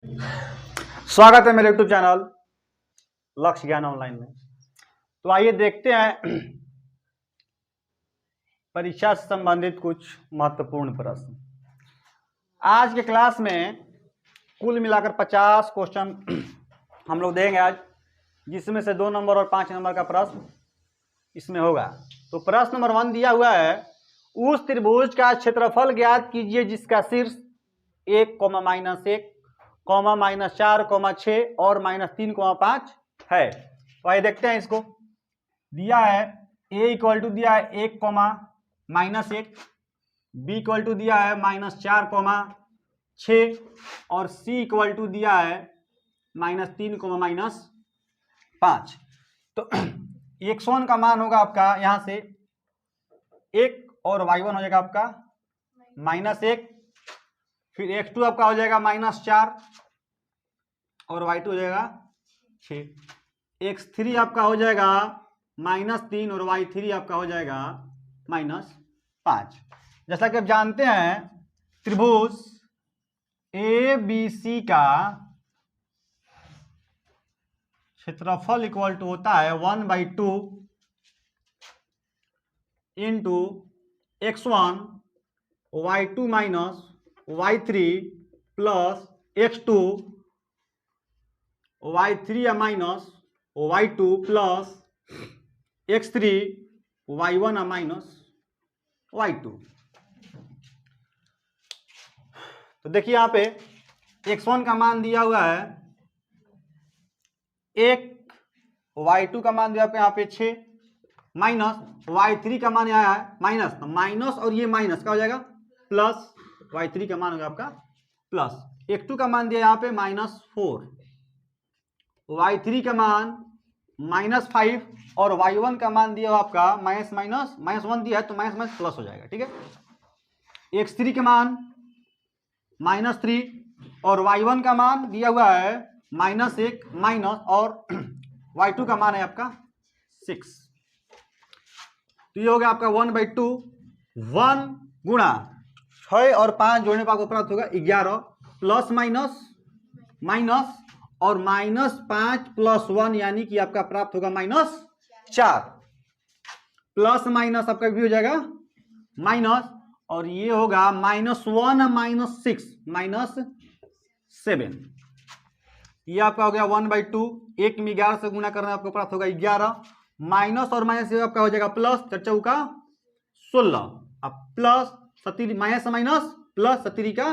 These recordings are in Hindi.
स्वागत है मेरे YouTube चैनल लक्ष्य ज्ञान ऑनलाइन में। तो आइए देखते हैं परीक्षा से संबंधित कुछ महत्वपूर्ण प्रश्न। आज के क्लास में कुल मिलाकर 50 क्वेश्चन हम लोग देंगे आज, जिसमें से 2 नंबर और 5 नंबर का प्रश्न इसमें होगा। तो प्रश्न नंबर 1 दिया हुआ है, उस त्रिभुज का क्षेत्रफल ज्ञात कीजिए जिसका शीर्ष 1, -1, -4, 6 और -3, 5 है। तो आइए देखते हैं। इसको दिया है a इक्वल टू दिया है 1, -1, b इक्वल टू दिया है -4, 6 और c इक्वल टू दिया है -3, -5। तो x1 का मान होगा आपका यहाँ से 1 और y1 हो जाएगा आपका -1, फिर x2 आपका हो जाएगा -4 और y2 हो जाएगा 6, x3 आपका हो जाएगा -3 और y3 आपका हो जाएगा -5। जैसा कि आप जानते हैं त्रिभुज ABC का क्षेत्रफल इक्वल टू होता है 1/2 into x1 y2 minus y3 plus x2 y3 minus y2 plus x3 y1 minus y2। तो देखिए यहाँ पे x1 का मान दिया हुआ है 1, y2 का मान दिया यहाँ पे 6 माइनस y3 का मान यहाँ है माइनस, तो माइनस और ये माइनस का हो जाएगा प्लस, y3 का मान होगा आपका प्लस, x2 का मान दिया यहाँ पे -4, y3 का मान -5 और y1 का मान दिया आपका -1 दिया है तो माइनस प्लस हो जाएगा। ठीक है, x3 का मान -3 और y1 का मान दिया हुआ है -1 माइनस और y2 का मान है आपका 6। तो ये हो गया आपका 1/2, 1 गुणा 6 और 5 जोड़ने पर आपको प्राप्त होगा 11 प्लस माइनस और -5 + 1 यानी कि आपका प्राप्त होगा -4, प्लस माइनस आपका भी हो जाएगा माइनस और ये होगा -1 -6 -7। ये आपका हो गया 1/2, 1 में 11 से गुणा करना आपको प्राप्त होगा 11, माइनस और माइनस आपका हो जाएगा प्लस, 4 का 16, अब प्लस 17 माइनस प्लस 17 का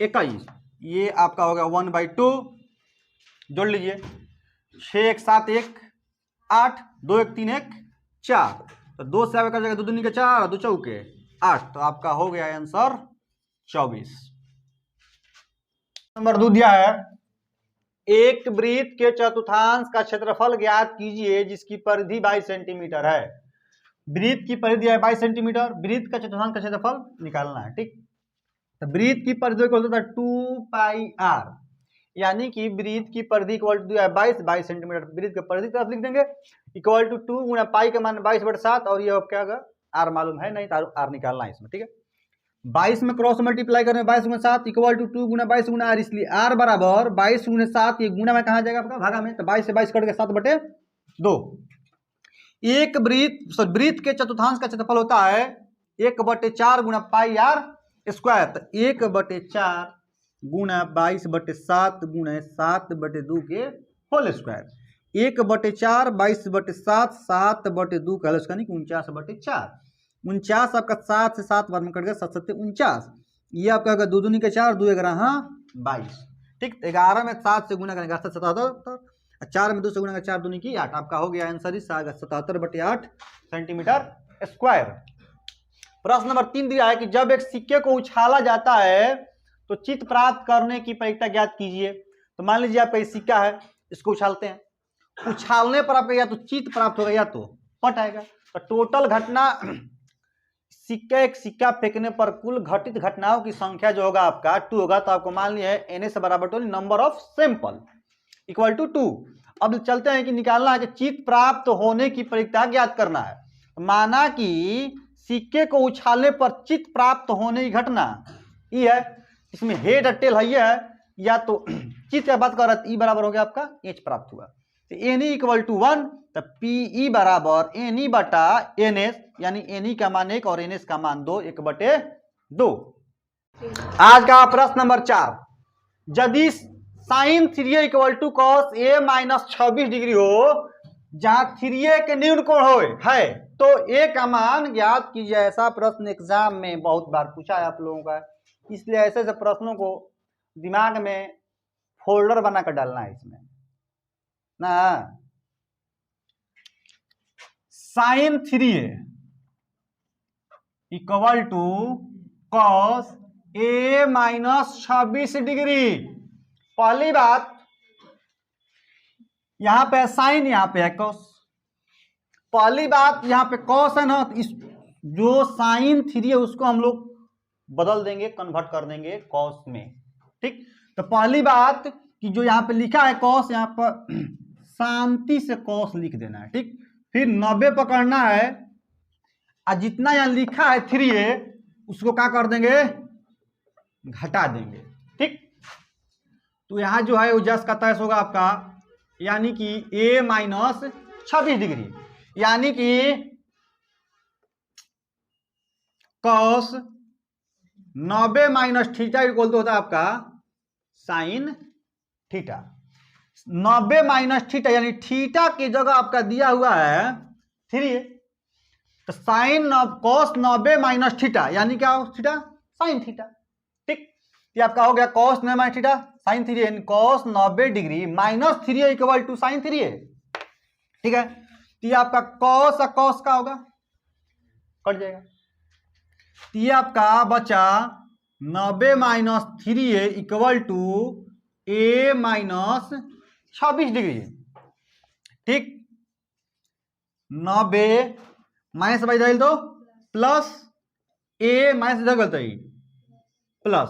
21, ये आपका होगा 1/2। जोड़ लीजिए 6 1 7 1 8, 2 1 3 1 4, तो 2 से आपका जाएगा 2 दूनी के 4, 2 चौके 8, तो आपका हो गया आंसर 24। नंबर 2 दिया है, एक वृत्त के चतुर्थांश का क्षेत्रफल ज्ञात कीजिए जिसकी परिधि 22 सेंटीमीटर है। वृत्त की परिधि है 22 सेंटीमीटर, वृत्त का चतुर्थांश का क्षेत्रफल निकालना है। ठीक, तो वृत्त की परिधि इक्वल होता है 2πr, यानी कि वृत्त की परिधि इक्वल टू 22 सेंटीमीटर, वृत्त की परिधि तरफ लिख देंगे इक्वल टू 2 गुणा पाई का मान 22/7 और ये क्या होगा r मालूम है नहीं तो r निकालना है इसमें। ठीक है, 22 में क्रॉस मल्टीप्लाई करें 22 गुना 7 इक्वल टू 2 गुना 22 गुना r, इसलिए r बराबर 22 गुना 7, ये गुना में कहा जाएगा आपका भागा में, तो 22 से 22 कट के 7/2। एक वृत्त के चतुर्थांश का क्षेत्रफल होता है 1/4 गुना पाई r स्क्वायर, तो 1/4 गुना 22/7 गुना 7/2 के होल स्क्वायर, 1/4 22/7 7/2 का होल स्क्वायर 49/4, 49 आपका 7 से 7 बार में कट गया 7 7 49, ये आपका होगा 2 दूनी के 4, 2 11 22। ठीक, 11 में 7 से गुना करेंगे 77, 4 में 2 से गुना करेंगे 4 दूनी की 8, आपका हो गया आंसर इस 77/8 सेंटीमीटर स्क्वायर। प्रश्न नंबर 3 दिया है कि जब एक सिक्के को उछाला जाता है तो चित्त प्राप्त करने की प्रक्रिया ज्ञात कीजिए। तो मान लीजिए आपका ये सिक्का है, इसको उछालते हैं, उछालने पर आपका या तो चित्त प्राप्त होगा या तो पट आएगा। तो टोटल घटना एक सिक्का फेंकने पर कुल घटित घटनाओं की संख्या जो होगा आपका 2 होगा, तो आपको मान लिया है NA से बराबर number of sample equal to 2। अब चलते हैं कि निकालना है कि चित्त प्राप्त होने की प्रक्रिया ज्ञात करना है। माना कि सिक्के को उछालने पर चित्त प्राप्त होने की घटना ये है, इसमें हेड और टेल है, ये है, या तो किस क्या बात कर रहा है, ई बराबर हो गया आपका एच प्राप्त हुआ, तो एन ई इक्वल टू 1, तो पी ई बराबर एन ई बटा एन एस, यानी एन ई का मान 1 और एन एस का मान 2, 1/2। आज का प्रश्न नंबर 4, यदि sine 3a equal to cos A minus 26 degree हो, जहां 3a के न्यून कोण हो है, तो a का मान ज्ञात कीजिए। ऐसा प्रश्न एग्जाम में बहुत बार पूछा है आप लोगों का, इसलिए ऐसे ऐसे प्रश्नों को दिमाग में फोल्डर बनाकर डालना है इसमें ना। Sine 3a equal to cos A minus 26 degree. पहली बात, यहां पे साइन, यहां पे है कॉस। पहली बात, यहां पे कॉस है ना, इस जो साइन 3 है उसको हम लोग बदल देंगे, कन्वर्ट कर देंगे कॉस में, ठीक। तो पहली बात कि जो यहां पे लिखा है कॉस, यहां पर शांति से कॉस लिख देना है, ठीक। फिर 90 पकड़ना है, और जितना यहां लिखा है 3a उसको क्या कर देंगे, घटा देंगे, ठीक। तो यहां जो है वो जस का तैस होगा आपका, यानी कि a माइनस 26 डिग्री, यानी कि कॉस 90 माइनस थीटा इक्वल तो होता है आपका साइन थीटा। 90 माइनस थीटा यानी थीटा की जगह आपका दिया हुआ है 3a, तो साइन कॉस 90 माइनस थीटा यानी क्या हो, थीटा साइन थीटा, ठीक। ये आपका हो गया cos 90 minus theta sine 3a, यानी cos 90 degree minus 3a equal to sine 3a, ठीक है। तो ये आपका कॉस और कॉस का होगा, कट जाएगा। तो ये आपका बचा 90 minus 3a equal to a minus 26 degree, ठीक। 90 माइनस बाई जाए तो प्लस a माइनस इधर गलत है प्लस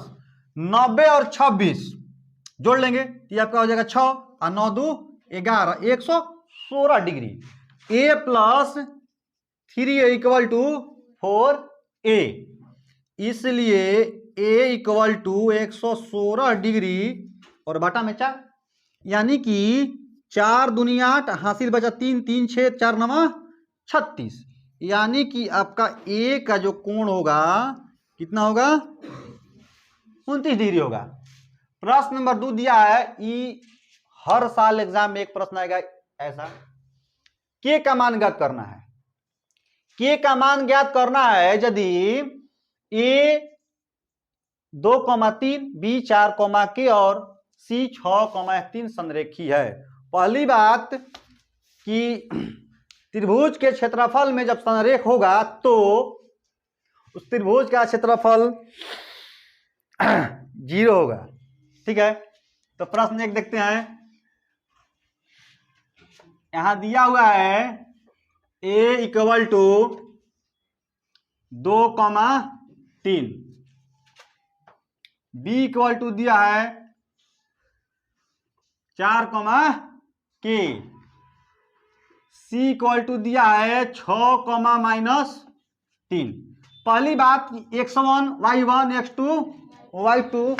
90 और 26 जोड़ लेंगे, ये आपका हो जाएगा 6 और 9 2 11, 116 degree. a plus 3a equal to 4a, इसलिए a इक्वल टू 116 डिग्री और बटा में 4, यानी कि 4 दूनी 8, हासिल बचा 3 3 6 4 9 36, यानी कि आपका a का जो कोण होगा कितना होगा, 29 डिग्री होगा। प्रश्न नंबर 2 दिया है, ई हर साल एग्जाम में एक प्रश्न आएगा ऐसा, k का मान ज्ञात करना है। k का मान ज्ञात करना है यदि a 2,3, b 4,k और c 6,3 संरेखी है। पहली बात कि त्रिभुज के क्षेत्रफल में जब संरेख होगा तो उस त्रिभुज का क्षेत्रफल 0 होगा, ठीक है। तो प्रश्न एक देखते हैं, यहां दिया हुआ है a equal to 2,3, b equal to दिया है 4,k, c इक्वल टू दिया है 6,-3। पहली बात x1 y1 x2 y2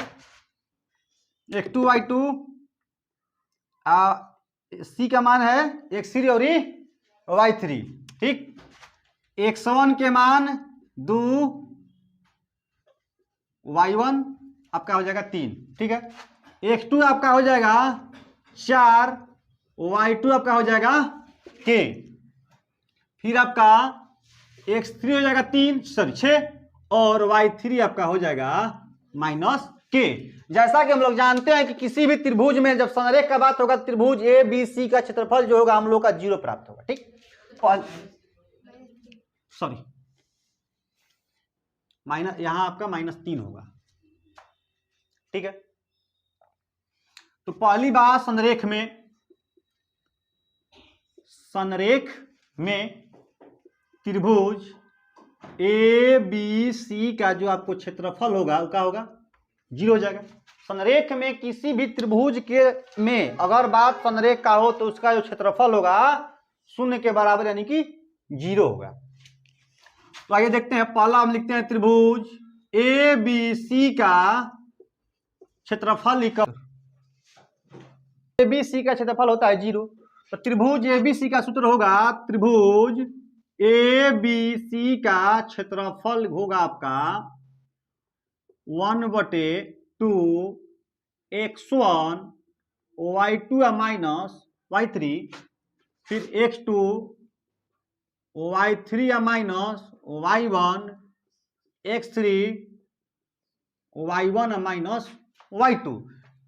x2 y2, c का मान है x3 और y3, ठीक। x1 के मान 2, y1 आपका हो जाएगा 3, ठीक है। x2 आपका हो जाएगा 4, y2 आपका हो जाएगा k, फिर आपका x3 हो जाएगा 6 और y3 आपका हो जाएगा -k। जैसा कि हम लोग जानते हैं कि किसी भी त्रिभुज में जब संरेख का बात होगा, त्रिभुज ए बी सी का क्षेत्रफल जो होगा हम लोग का 0 प्राप्त होगा, ठीक। सॉरी माइनस, यहां आपका -3 होगा, ठीक है। तो पहली बात संरेख में त्रिभुज ए बी सी का जो आपको क्षेत्रफल होगा वो क्या होगा, 0 हो जाएगा। संरेख में किसी भी त्रिभुज के में अगर बात संरेख का हो तो उसका जो क्षेत्रफल होगा 0 के बराबर यानी कि 0 होगा। तो आइए देखते हैं, पहला हम लिखते हैं त्रिभुज ए बी सी का क्षेत्रफल इक्वल एबीसी का क्षेत्रफल होता है 0। तो त्रिभुज एबीसी का सूत्र होगा, त्रिभुज एबीसी का क्षेत्रफल होगा आपका 1/2 x1 y2 माइनस y3, फिर x2 y3 minus y1 x3 y1 minus y2।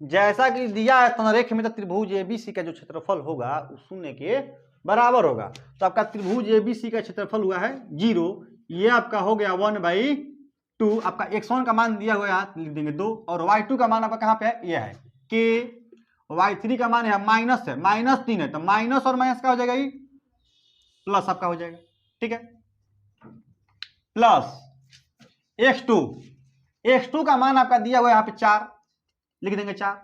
जैसा कि दिया है संरेख में, तो त्रिभुज एबीसी का जो क्षेत्रफल होगा वो शून्य के बराबर होगा। तो आपका त्रिभुज एबीसी का क्षेत्रफल हुआ है 0। ये आपका हो गया 1/2। आपका x1 का मान दिया हुआ है, लिख देंगे 2, और y2 का मान आपका कहाँ पे है, ये है k। y3 का मान है माइनस है, -3 है, तो माइनस और माइनस का हो जाएगा, ये प्लस आपका हो जाएगा, ठीक है। प्लस x2 का मान आपका दिया हुआ है यहाँ पे 4, लिख देंगे 4।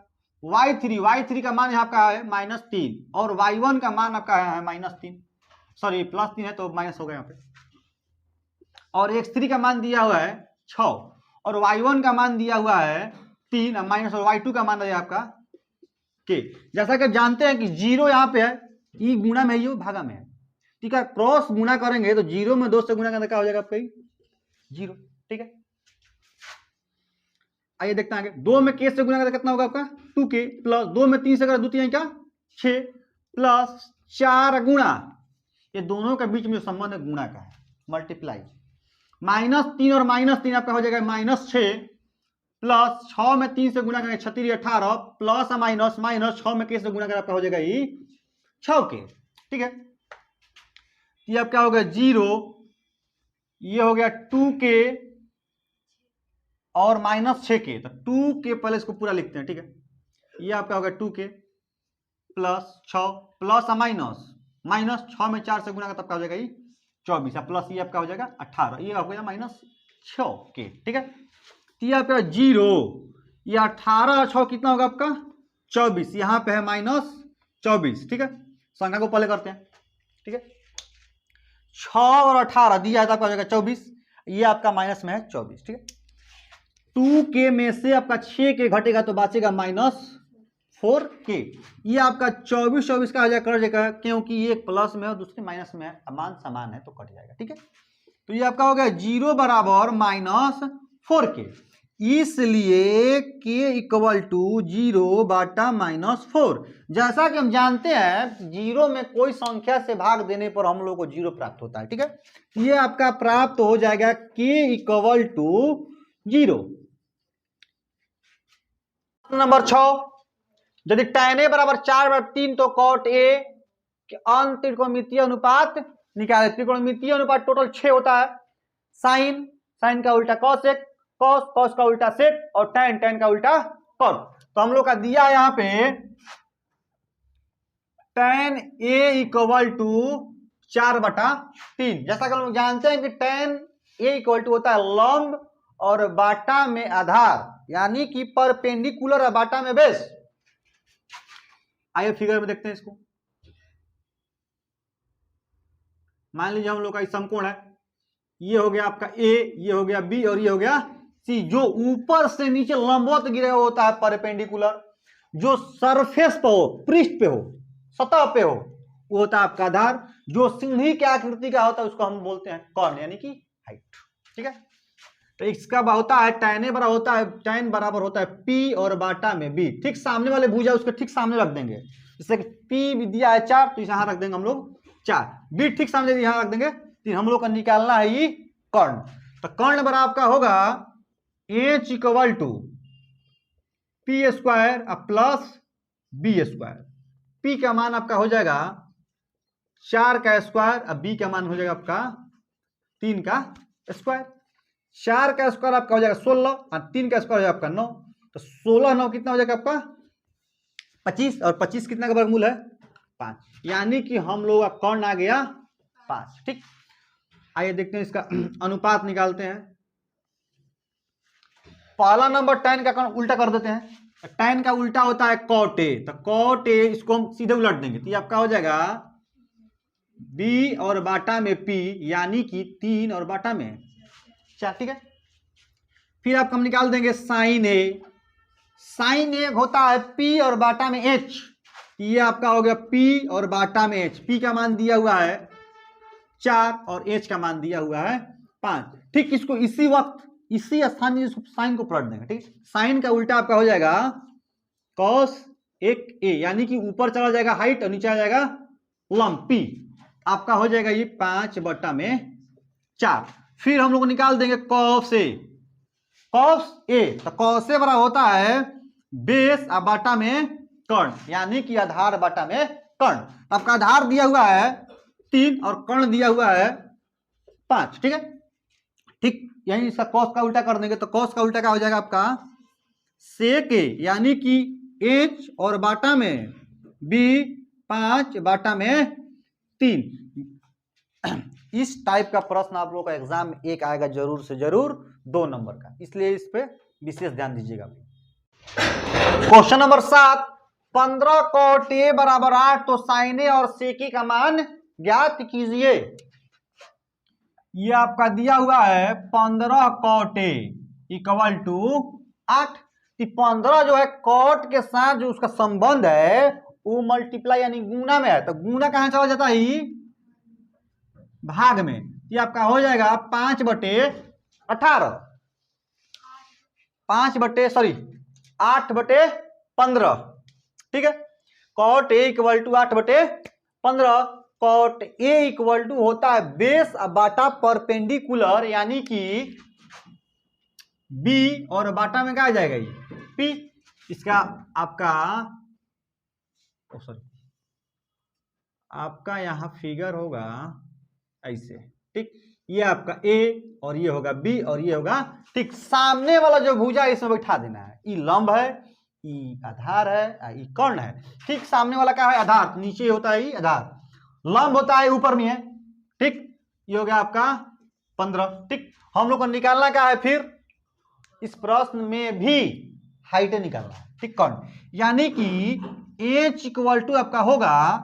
y3 का मान यहाँ का है -3, और y1 का मान आपका है -3, सॉरी +3 है तो माइनस हो गया यहाँ पे। और x3 का मान दिया हुआ है 6, और y1 का मान दिया हुआ है 3 माइनस, और y2 का मान है आपका k। जैसा कि जानते हैं कि 0 यहाँ पे है, ई गुणा में, ये भागा में है, ठीक है। क्रॉस गुणा करेंगे तो 0 में 2 से गुणा करने का हो जाएगा आपका 0, ठीक है। आइए देखते हैं आगे। 2 में k से गुणा करके कितना होगा आपका 2k, प्लस 2 में 3 से अगर 2 3 क्या 6, प्लस 4 गुणा, ये दोनों के बीच में जो संबंध है गुणा का है, मल्टीप्लाई, -3 और -3 आपका हो जाएगा -6, प्लस 6 में 3 से गुणा करेंगे 36 18, प्लस माइनस 6 में k से गुणा करें आपका हो जाएगा ये 6k, ठीक है। ये आपका हो गया 0, ये हो गया 2k और -6k, तो 2k पहले इसको पूरा लिखते हैं, ठीक है। ये आपका हो गया 2k प्लस 6 प्लस माइनस 6 में 4 से गुणा का तब का हो जाएगा ये 24, प्लस ये आपका हो जाएगा 18, ये हो गया -6k, ठीक है। ये आपका 0, ये 18 और 6 कितना होगा आपका 24, यहाँ पे है -24, ठीक है। संख्या को पहले करते हैं, ठीक है। 6 और 18 दिया है तो आपका हो जाएगा 24, ये आपका माइनस में है 24, ठीक है। 2k में से आपका 6k घटेगा तो बचेगा -4k। ये आपका 24 का हो जाएगा, कट जाएगा, क्योंकि ये एक प्लस में और दूसरी माइनस में है, मान समान है तो कट जाएगा, ठीक है। तो ये आपका हो गया 0 बराबर -4k, इसलिए k = 0 बटा -4। जैसा कि हम जानते हैं 0 में कोई संख्या से भाग देने पर हम लोग को 0 प्राप्त होता है, ठीक है। ये आपका प्राप्त हो जाएगा k = 0। नंबर 6, यदि tan a = 4/3 तो cot a के अंत त्रिकोणमितीय अनुपात निकाले। त्रिकोणमितीय अनुपात टोटल 6 होता है। साइन का उल्टा cosec, cos का उल्टा sec, और tan का उल्टा cot। तो हम लोग का दिया है यहाँ पे tan a = 4/3। जैसा कि हम लोग जानते हैं कि tan a = होता है लंब और बाटा में आधार, यानी कि परपेंडिकुलर और बाटा में बेस। आइए फिगर में देखते हैं इसको। मान लीजिए हम लोग का समकोण है, ये हो गया आपका A, ये हो गया B और ये हो गया C। जो ऊपर से नीचे लंबवत गिरा हुआ होता है परपेंडिकुलर, जो सरफेस पे हो, पृष्ठ पे हो, सतह पे हो, वो होता है आपका आधार। जो सीढ़ी के आकृति का होता है उसको हम बोलते हैं कर्ण, यानी कि हाइट, ठीक है। तो इसका होता है tan a बराबर होता है, tan बराबर होता है P और बाटा में B। ठीक सामने वाले भुजा उसके ठीक सामने रख देंगे, जैसे कि P भी दिया है 4 तो यहाँ रख देंगे हम लोग 4, B ठीक सामने यहाँ रख देंगे 3। हम लोग का निकालना है ये कर्ण। तो कर्ण बराबर आपका होगा H = P² plus B²। P का मान आपका हो जाएगा 4 का स्क्वायर, अब B का मान हो जाएगा आपका 3 का स्क्वायर। 4 का स्क्वायर आपका हो जाएगा 16 और 3 का स्क्वायर हो जाएगा आपका 9। तो 16 9 कितना हो जाएगा आपका 25, और 25 कितना का वर्गमूल है 5, यानी कि हम लोग का कर्ण आ गया 5। ठीक, आइए देखते हैं इसका अनुपात निकालते हैं। पहला नंबर tan का कर्ण उल्टा कर देते हैं। tan का उल्टा होता है cot a, तो cot a इसको हम सीधे उलट देंगे तो ये आपका हो जाएगा B और बाटा में P, यानी कि 3 और बाटा में 4। ठीक है, फिर आपको हम निकाल देंगे sin a, साइन एक होता है P और बाटा में H। ये आपका हो गया P और बाटा में H। P का मान दिया हुआ है 4 और H का मान दिया हुआ है 5। ठीक, इसको इसी वक्त इसी स्थान में साइन को पलट देंगे। ठीक, साइन का उल्टा आपका हो जाएगा cos एक A, यानी कि ऊपर चला जाएगा हाइट और नीचे आ जाएगा लंब P। आपका हो जाएगा ये 5/4। फिर हम लोग निकाल देंगे cos A। cos A तो cos A बराबर होता है बेस और बाटा में कर्ण, यानी कि आधार बाटा में कर्ण। आपका आधार दिया हुआ है 3 और कर्ण दिया हुआ है 5। ठीक है, ठीक, यही इसका cos का उल्टा कर देंगे तो cos का उल्टा क्या हो जाएगा आपका sec A, यानी कि H और बाटा में B 5/3। इस टाइप का प्रश्न आप लोगों का एग्जाम में एक आएगा जरूर से जरूर 2 नंबर का, इसलिए इस पे विशेष ध्यान दीजिएगा। क्वेश्चन नंबर 7, 15 cot A बराबर 8 तो sin A और sec A का मान ज्ञात कीजिए। ये आपका दिया हुआ है 15 cot A इक्वल टू 8। 15 जो है cot के साथ जो उसका संबंध है वो मल्टीप्लाई यानी गुना में है, तो गुना कहां चला जाता है भाग में। ये आपका हो जाएगा 5/18 8/15। ठीक है, cot A equal to 8/15। cot A equal to होता है बेस बाटा परपेंडिकुलर, यानी कि B और बाटा में क्या आ जाएगा ये P। इसका आपका यहां फिगर होगा ऐसे। ठीक, ये आपका A और ये होगा B और ये होगा, ठीक, सामने वाला जो भुजा इसमें बैठा देना है। ई लंब है, ई आधार है, ई कर्ण है। ठीक, सामने वाला क्या है आधार, नीचे होता है आधार, लंब होता है ऊपर में है। ठीक, ये हो गया आपका 15। ठीक, हम लोग को निकालना क्या है फिर इस प्रश्न में भी हाइट निकालना है। ठीक, कर्ण, यानी कि H इक्वल टू आपका होगा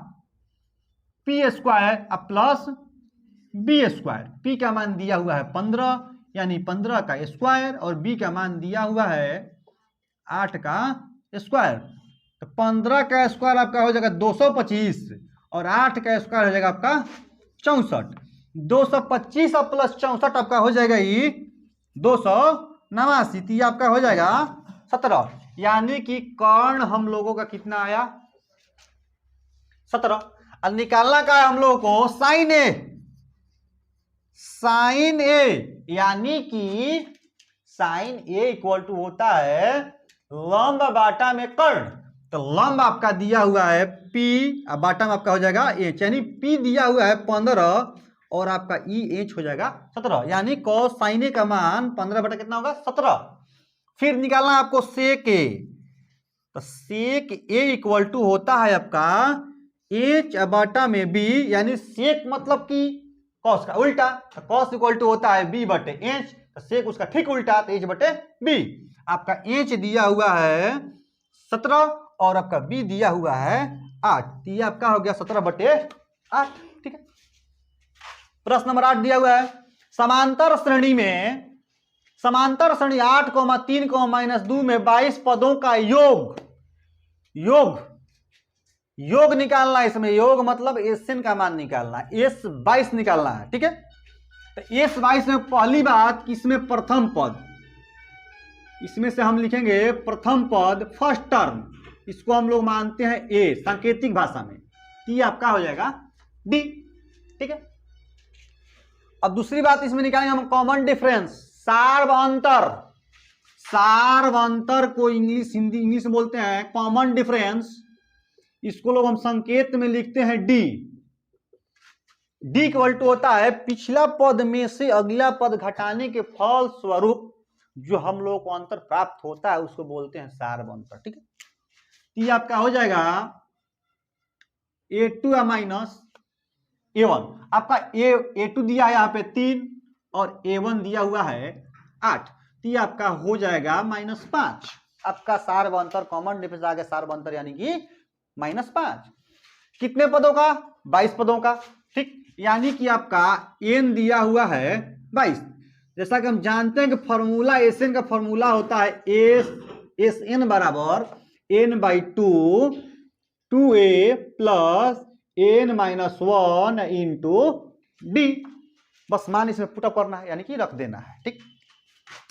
P² प्लस B²। P का मान दिया हुआ है 15 यानी 15 का स्क्वायर और B का मान दिया हुआ है 8 का स्क्वायर। तो 15 का स्क्वायर आपका हो जाएगा 225 और 8 का स्क्वायर हो जाएगा आपका 64। 225 और प्लस 64 आपका हो जाएगा ये 289। तो ये आपका हो जाएगा 17, यानी कि कर्ण हम लोगों का कितना आया 17। और निकालना का है हम लोगों को साइन ए, यानी कि साइन ए इक्वल टू होता है लंब बाटा में कर्ण। तो लंब आपका दिया हुआ है P और बाटा में आपका हो जाएगा H, यानी P दिया हुआ है 15 और आपका EH हो जाएगा 17, यानी cos sin A का मान 15 बटा कितना होगा 17। फिर निकालना आपको sec A, तो sec A इक्वल टू होता है आपका H बाटा में B, यानी sec मतलब कि cos का उल्टा, तो cos इक्वल टू होता है B/H, तो sec उसका ठीक उल्टा तो H/B। आपका H दिया हुआ है 17 और आपका B दिया हुआ है 8, तो ये आपका हो गया 17/8। ठीक है, प्रश्न नंबर 8 दिया हुआ है समांतर श्रेणी 8, 3, -2 में 22 पदों का योग निकालना है। इसमें योग मतलब SN का मान निकालना है, S22 निकालना है। ठीक है, तो S22 में पहली बात कि इसमें प्रथम पद, इसमें से हम लिखेंगे प्रथम पद फर्स्ट टर्म, इसको हम लोग मानते हैं A सांकेतिक भाषा में, तो ये आपका हो जाएगा D। ठीक है, अब दूसरी बात इसमें निकालेंगे हम कॉमन डिफरेंस, सार्वंतर को इंग्लिश में बोलते हैं कॉमन डिफरेंस। इसको लोग हम संकेत में लिखते हैं D इक्वल टू होता है पिछला पद में से अगला पद घटाने के फल स्वरूप जो हम लोगों को अंतर प्राप्त होता है उसको बोलते हैं सार्वंतर। ठीक है, ये आपका हो जाएगा A2 माइनस A1। आपका A2 दिया है यहाँ पे 3 और A1 दिया हुआ है 8, तो ये आपका हो जाएगा -5। आपका सार्वंतर कॉमन डिफरेंस आ गया सार्वंतर, यानी कि -5। कितने पदों का 22 पदों का। ठीक, यानी कि आपका n दिया हुआ है 22। जैसा कि हम जानते हैं कि फॉर्मूला SN का फॉर्मूला होता है एस एन बराबर N by two A plus N minus one into D. बस मान इसमें पुटअप करना है, यानी कि रख देना है। ठीक,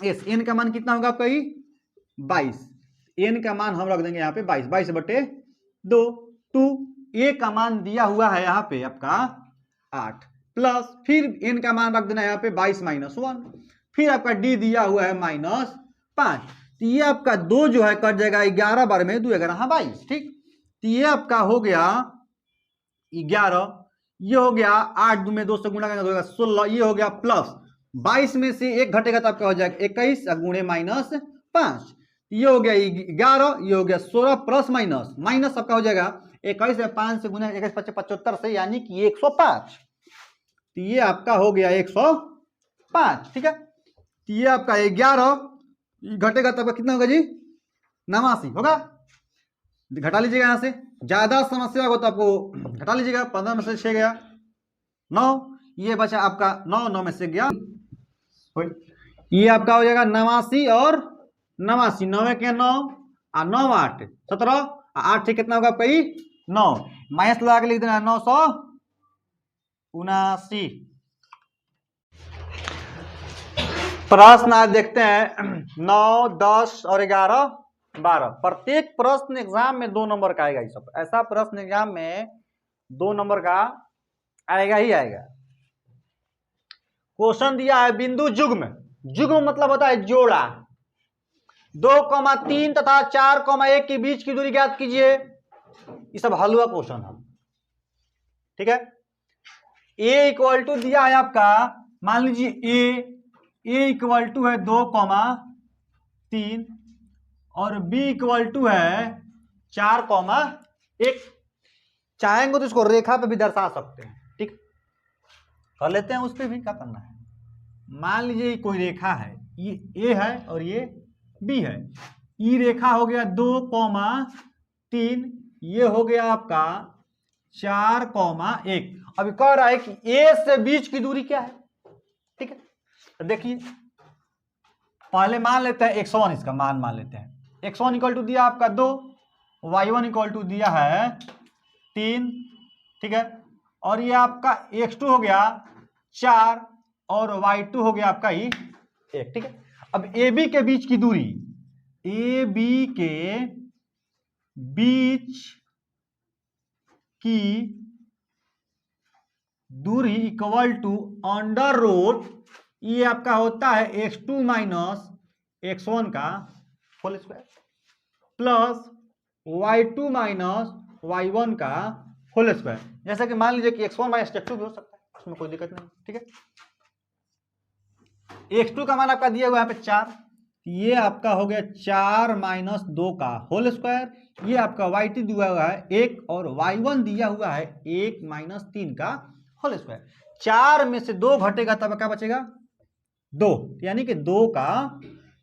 एस एन का मान कितना होगा आपका, 22। एन का मान हम रख देंगे यहाँ पे 22/2। टू ए का मान दिया हुआ है यहाँ पे आपका 8, प्लस फिर एन का मान रख देना है यहाँ पे 22 माइनस 1, फिर आपका डी दिया हुआ है -5। तो ये आपका 2 जो है कट जाएगा 11 बार में 2 11 22। ठीक, तो ये आपका हो गया 11, ये हो गया 8 2 में 2 से गुणा करेंगे तो होगा 16, ये हो गया प्लस 22 में से 1 घटेगा तो आपका हो जाएगा 21 गुणे -5, ये हो गया 11, ये हो गया 16 प्लस माइनस आपका हो जाएगा 21 में 5 से गुना 21 25 75 से, यानी कि 105। तो ये आपका हो गया 105। ठीक है, तो ये आपका 11 घटेगा तब कितना होगा जी, 89 होगा। घटा लीजिएगा यहाँ से, ज्यादा समस्या हो तो आपको घटा लीजिएगा। 15 में से 6 गया 9, ये बचा आपका 9, 9 में से गया, ये आपका हो जाएगा 89 और 89, 9 के 9 और 9 8 17, 8 से कितना होगा भाई 9, माइनस लगा के लिख देना 979। प्रश्न आज देखते हैं 9 10 और 11 12। प्रत्येक प्रश्न एग्जाम में 2 नंबर का आएगा। ये सब ऐसा प्रश्न एग्जाम में 2 नंबर का आएगा ही आएगा। क्वेश्चन दिया है बिंदु युग्म, युग्म मतलब होता है जोड़ा। 2,3 तथा 4,1 के बीच की दूरी ज्ञात कीजिए। ये सब हलवा क्वेश्चन है। ठीक है, ए इक्वल टू दिया है आपका, मान लीजिए ए इक्वल टू है 2,3 और बी इक्वल टू है 4,1। चाहेंगे तो इसको रेखा पे भी दर्शा सकते हैं। ठीक, कर लेते हैं, उस पर भी क्या करना है। मान लीजिए कोई रेखा है, ये ए है और ये बी है। ई रेखा हो गया 2,3, ये हो गया आपका 4,1। अभी कह रहा है कि ए से बीच की दूरी क्या है। ठीक है, तो देखिए पहले मान लेते हैं x1, इसका मान लेते हैं। x1 इक्वल टू दिया आपका 2, y1 इक्वल टू दिया है 3। ठीक है, और ये आपका x2 हो गया 4 और y2 हो गया आपका 1। ठीक है, अब AB के बीच की दूरी, AB के बीच की दूरी इक्वल टू अंडर रूट, ये आपका होता है x2 माइनस x1 का whole square plus y2 minus y1 का होल स्क्वायर। जैसा कि मान लीजिए कि x1 माइनस x2 भी हो सकता है, उसमें कोई दिक्कत नहीं। ठीक है, x2 का मान आपका दिया हुआ है यहाँ पे 4, ये आपका हो गया 4 माइनस 2 का होल स्क्वायर, ये आपका y2 दिया हुआ है 1 और y1 दिया हुआ है 1 माइनस 3 का होल स्क्वायर। 4 में से 2 घटेगा तब क्या बचेगा 2, यानी कि 2 का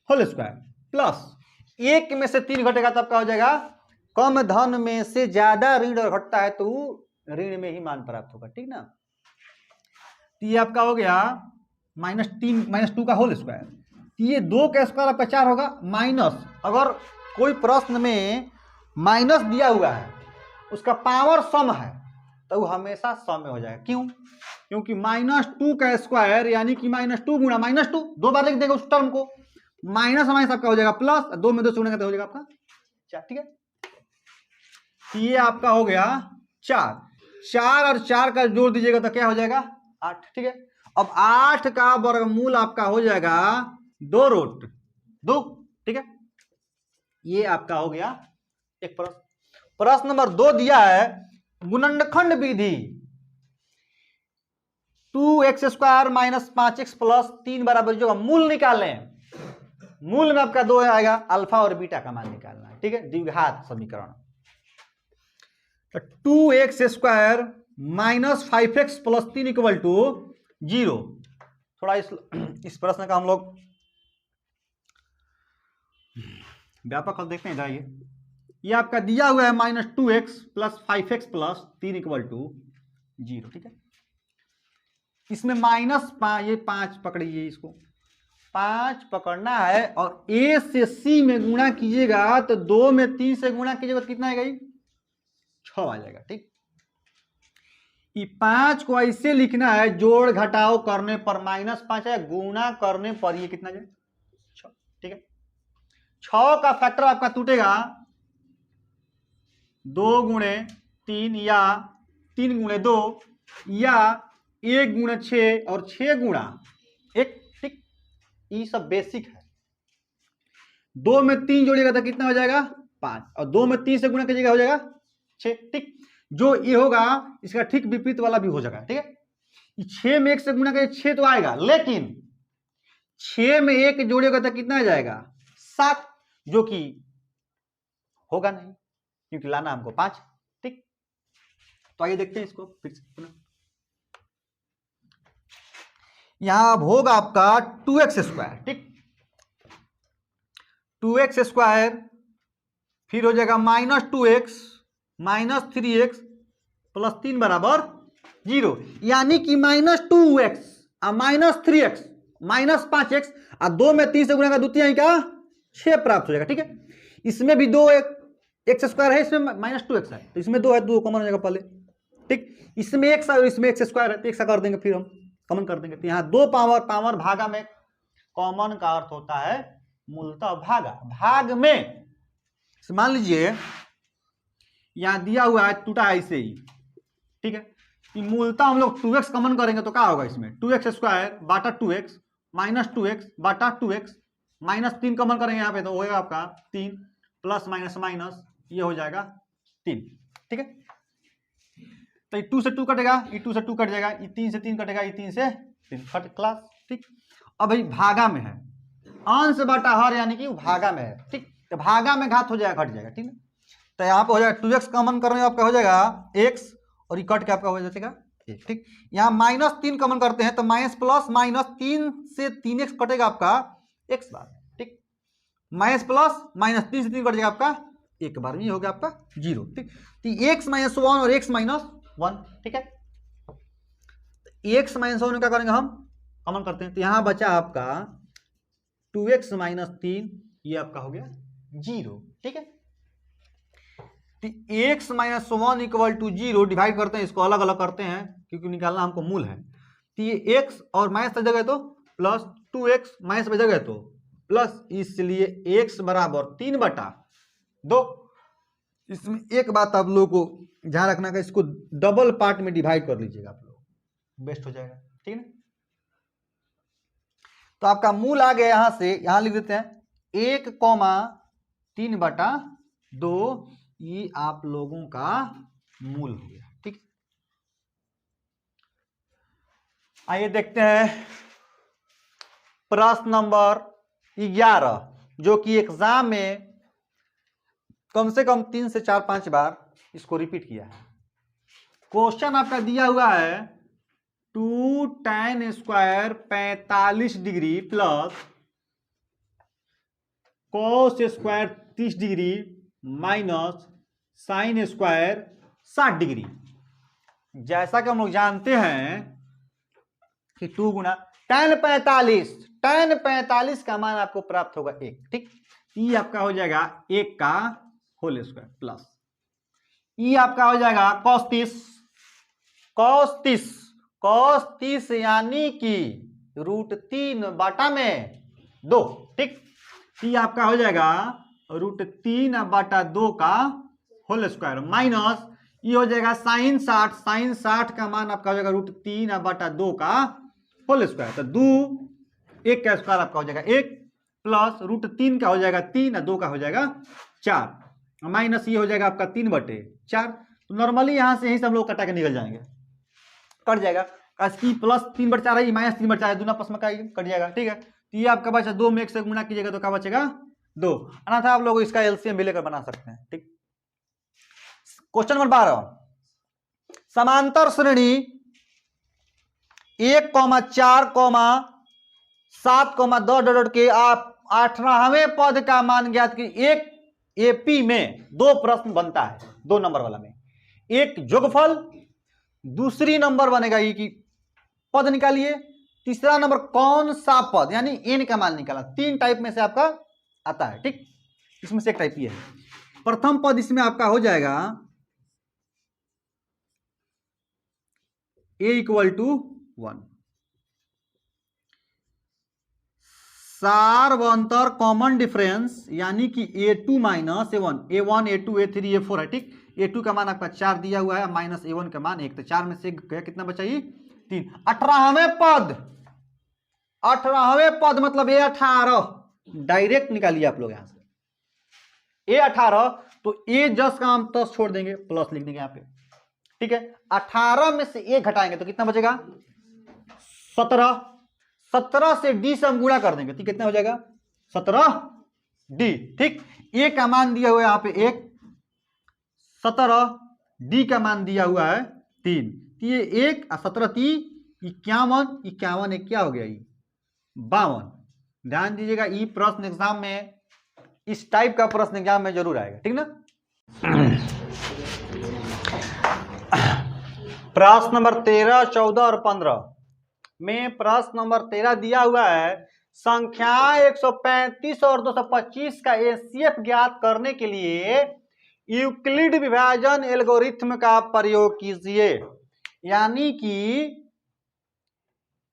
होल स्क्वायर प्लस 1 में से 3 घटेगा तब क्या हो जाएगा, कम धन में से ज्यादा ऋण घटता है तो ऋण में ही मान प्राप्त होगा। ठीक ना, तो ये आपका हो गया -2 का होल स्क्वायर। ये 2 का स्क्वायर आपका 4 होगा, माइनस अगर कोई प्रश्न में माइनस दिया हुआ है उसका पावर सम है तो वो हमेशा सम में हो जाएगा। क्यों, क्योंकि -2 का स्क्वायर यानी कि -2 गुणा -2, 2 बार लिख देंगे उस टर्म को, माइनस माइनस आपका हो जाएगा प्लस, 2 में 2 से गुणा करते हो जाएगा आपका 4। ठीक है, ये आपका हो गया 4 और 4 का जोड़ दीजिएगा तो क्या हो जाएगा 8। ठीक है, अब 8 का वर्गमूल आपका हो जाएगा 2√2। ठीक है, ये आपका हो गया एक प्रश्न। प्रश्न नंबर 2 दिया है गुणनखंड विधि, 2x² माइनस 5x प्लस 3 बराबर जो मूल निकालें। मूल में आपका 2 आएगा, अल्फा और बीटा का मान निकालना है। ठीक है, द्विघात समीकरण। 2x² minus 5x plus 3 equal to 0। थोड़ा इस प्रश्न का हम लोग व्यापक हल देखते हैं। जाइए, ये आपका दिया हुआ है -2x plus 5x plus 3 equal to 0। ठीक है, इसमें -5, ये 5 पकड़िए इसको, 5 पकड़ना है और ए से सी में गुणा कीजिएगा तो 2 में 3 से गुणा कीजिएगा तो कितना आएगा? 6 आ जाएगा। ठीक, ये 5 को ऐसे लिखना है, जोड़ घटाव करने पर -5 है, गुणा करने पर ये कितना जाए? 6। ठीक है, 6 का फैक्टर आपका टूटेगा 2 गुणे 3 या 3 गुणे 2 या 1 गुणे 6 और 6 गुणा 1। ठीक, ये सब बेसिक है। 2 में 3 जोड़िएगा तो कितना हो जाएगा? 5 और 2 में 3 से गुणा कीजिएगा हो जाएगा 6। ठीक, जो ये होगा इसका ठीक विपरीत वाला भी हो जाएगा। ठीक है, 6 में 1 से गुणा करिए 6 तो आएगा, लेकिन 6 में 1 जोड़ेगा तो कितना आ जाएगा? 7, जो कि होगा नहीं क्योंकि लाना हमको 5। ठीक, तो आइए देखते हैं इसको फिर से। यहां अब होगा आपका 2x²। ठीक, 2x², फिर हो जाएगा -2x -3x प्लस 3 बराबर 0, यानी कि -2x -3x -5x और 2 में 3 से गुणा का द्वितीय का 6 प्राप्त हो जाएगा। ठीक है, इसमें भी 2 x² है, इसमें -2x है, तो इसमें 2 है, 2 कॉमन हो जाएगा पहले। ठीक, इसमें x और इसमें x² है, तो x कर देंगे, फिर हम कॉमन कर देंगे। तो यहाँ 2 पावर भागा में कॉमन का अर्थ होता है मूलतः भागा। भाग में मान लीजिए यहां दिया हुआ है, टूटा है ऐसे ही। ठीक है, मूलतः हम लोग 2x कॉमन करेंगे तो क्या होगा? इसमें 2x² बाटा 2x -2x बाटा 2x -3 कॉमन करेंगे यहाँ पे तो होगा आपका 3 प्लस माइनस माइनस ये हो जाएगा 3। ठीक है, तो ये 2 से 2 कटेगा, ये 2 से 2 कट जाएगा, ये 3 से 3 कटेगा, ये 3 से 3 कट क्लास। ठीक, अब भाई भागा में है, अंश बटा हर यानी कि भागा में है। ठीक, तो भागा में घात हो जाएगा, घट जाएगा। ठीक है, तो यहाँ पे हो जाएगा 2x कॉमन करने आपका हो जाएगा x और ये कट के आपका हो जाएगा 1। ठीक, यहाँ -3 कॉमन करते हैं तो माइनस प्लस -3 से 3x कटेगा आपका x बार। ठीक, माइनस प्लस -3 से 3 कटेगा आपका 1 बार में, हो गया आपका 0। ठीक, तो x -1 और x -1। ठीक है, x -1 क्या करेंगे हम? कॉमन करते हैं, तो यहाँ बचा आपका 2x -3, ये आपका हो गया 0। ठीक है, तो x -1 = 0 डिवाइड करते हैं, इसको अलग अलग करते हैं क्योंकि निकालना हमको मूल है। तो ये x और माइनस की जगह तो प्लस 2x, माइनस की जगह तो प्लस, इसलिए x बराबर 3/2। इसमें एक बात आप लोगों को ध्यान रखना है, इसको डबल पार्ट में डिवाइड कर लीजिएगा आप लोग, बेस्ट हो जाएगा। ठीक है ना, तो आपका मूल आ गया। यहां से यहां लिख देते हैं 1,3/2, ये आप लोगों का मूल हो गया। ठीक, आइए देखते हैं प्रश्न नंबर 11, जो कि एग्जाम में कम से कम 3 से 4-5 बार इसको रिपीट किया है। क्वेश्चन आपका दिया हुआ है 2 tan² 45 degree plus cos² 30 degree minus sin² 60 degree. जैसा कि हम लोग जानते हैं कि 2 गुना tan 45 का मान आपको प्राप्त होगा 1। ठीक, ये आपका हो जाएगा 1 का होल स्क्वायर प्लस ये आपका हो जाएगा cos 30 यानी कि √3/2। ठीक, ये आपका हो जाएगा √3/2 का होल स्क्वायर माइनस ये हो जाएगा sin 60 का मान आपका हो जाएगा √3/2 का होल स्क्वायर। तो 2 1 का स्क्वायर आपका हो जाएगा 1 प्लस √3 का हो जाएगा 3 और 2 का हो जाएगा 4 माइनस ये हो जाएगा आपका 3/4। तो नॉर्मली यहां से यही सब लोग कटा के निकल जाएंगे, कट जाएगा। की प्लस 3/4 है, माइनस 3/4 है, दोनों आपस में कट जाएगा। ठीक है, तो ये आपका बचा 2 में 1 से गुणा कीजिएगा तो क्या बचेगा 2। अन्यथा आप लोग इसका एलसीएम भी लेकर बना सकते हैं। ठीक, क्वेश्चन नंबर 12, समांतर श्रेणी 1,4,7,10 के आप 18वें पद का मान ज्ञात की। एक एपी में 2 प्रश्न बनता है, 2 नंबर वाला में एक जोगफल, दूसरी नंबर बनेगा ये कि पद निकालिए, तीसरा नंबर कौन सा पद, यानी एन का मान निकाला। 3 टाइप में से आपका आता है, ठीक। इसमें से एक टाइप ये है। प्रथम पद इसमें आपका हो जाएगा a = 1। सार्वंतर कॉमन डिफरेंस यानी कि a2 - a1, a1 a2 a3 a4 है, ठीक। a2 का मान आपका 4 दिया हुआ है माइनस a1 का मान 1, तो 4 में से गया कितना बचा, ये 3। 18वें पद, 18वें पद मतलब a18 डायरेक्ट निकालिए आप लोग यहां से। a18 तो a जस का हम तस छोड़ देंगे, प्लस लिख देंगे यहाँ पे, ठीक है। 18 में से a घटाएंगे तो कितना बचेगा 17। 17 से d से हम गुणा कर देंगे तो कितना हो जाएगा 17d, ठीक। a का मान दिया हुआ है यहाँ पे 1, 17, d का मान दिया हुआ है 3, तो ये 1 और 17 3 51, 51 एक क्या हो गया, ये 52। ध्यान दीजिएगा, ये प्रश्न एग्जाम में, इस टाइप का प्रश्न एग्जाम में जरूर आएगा, ठीक ना। प्रश्न नंबर 13, 14 और 15 में प्रश्न नंबर 13 दिया हुआ है, संख्या 135 और 225 का एचसीएफ ज्ञात करने के लिए यूक्लिड विभाजन एल्गोरिथ्म का प्रयोग कीजिए। यानी कि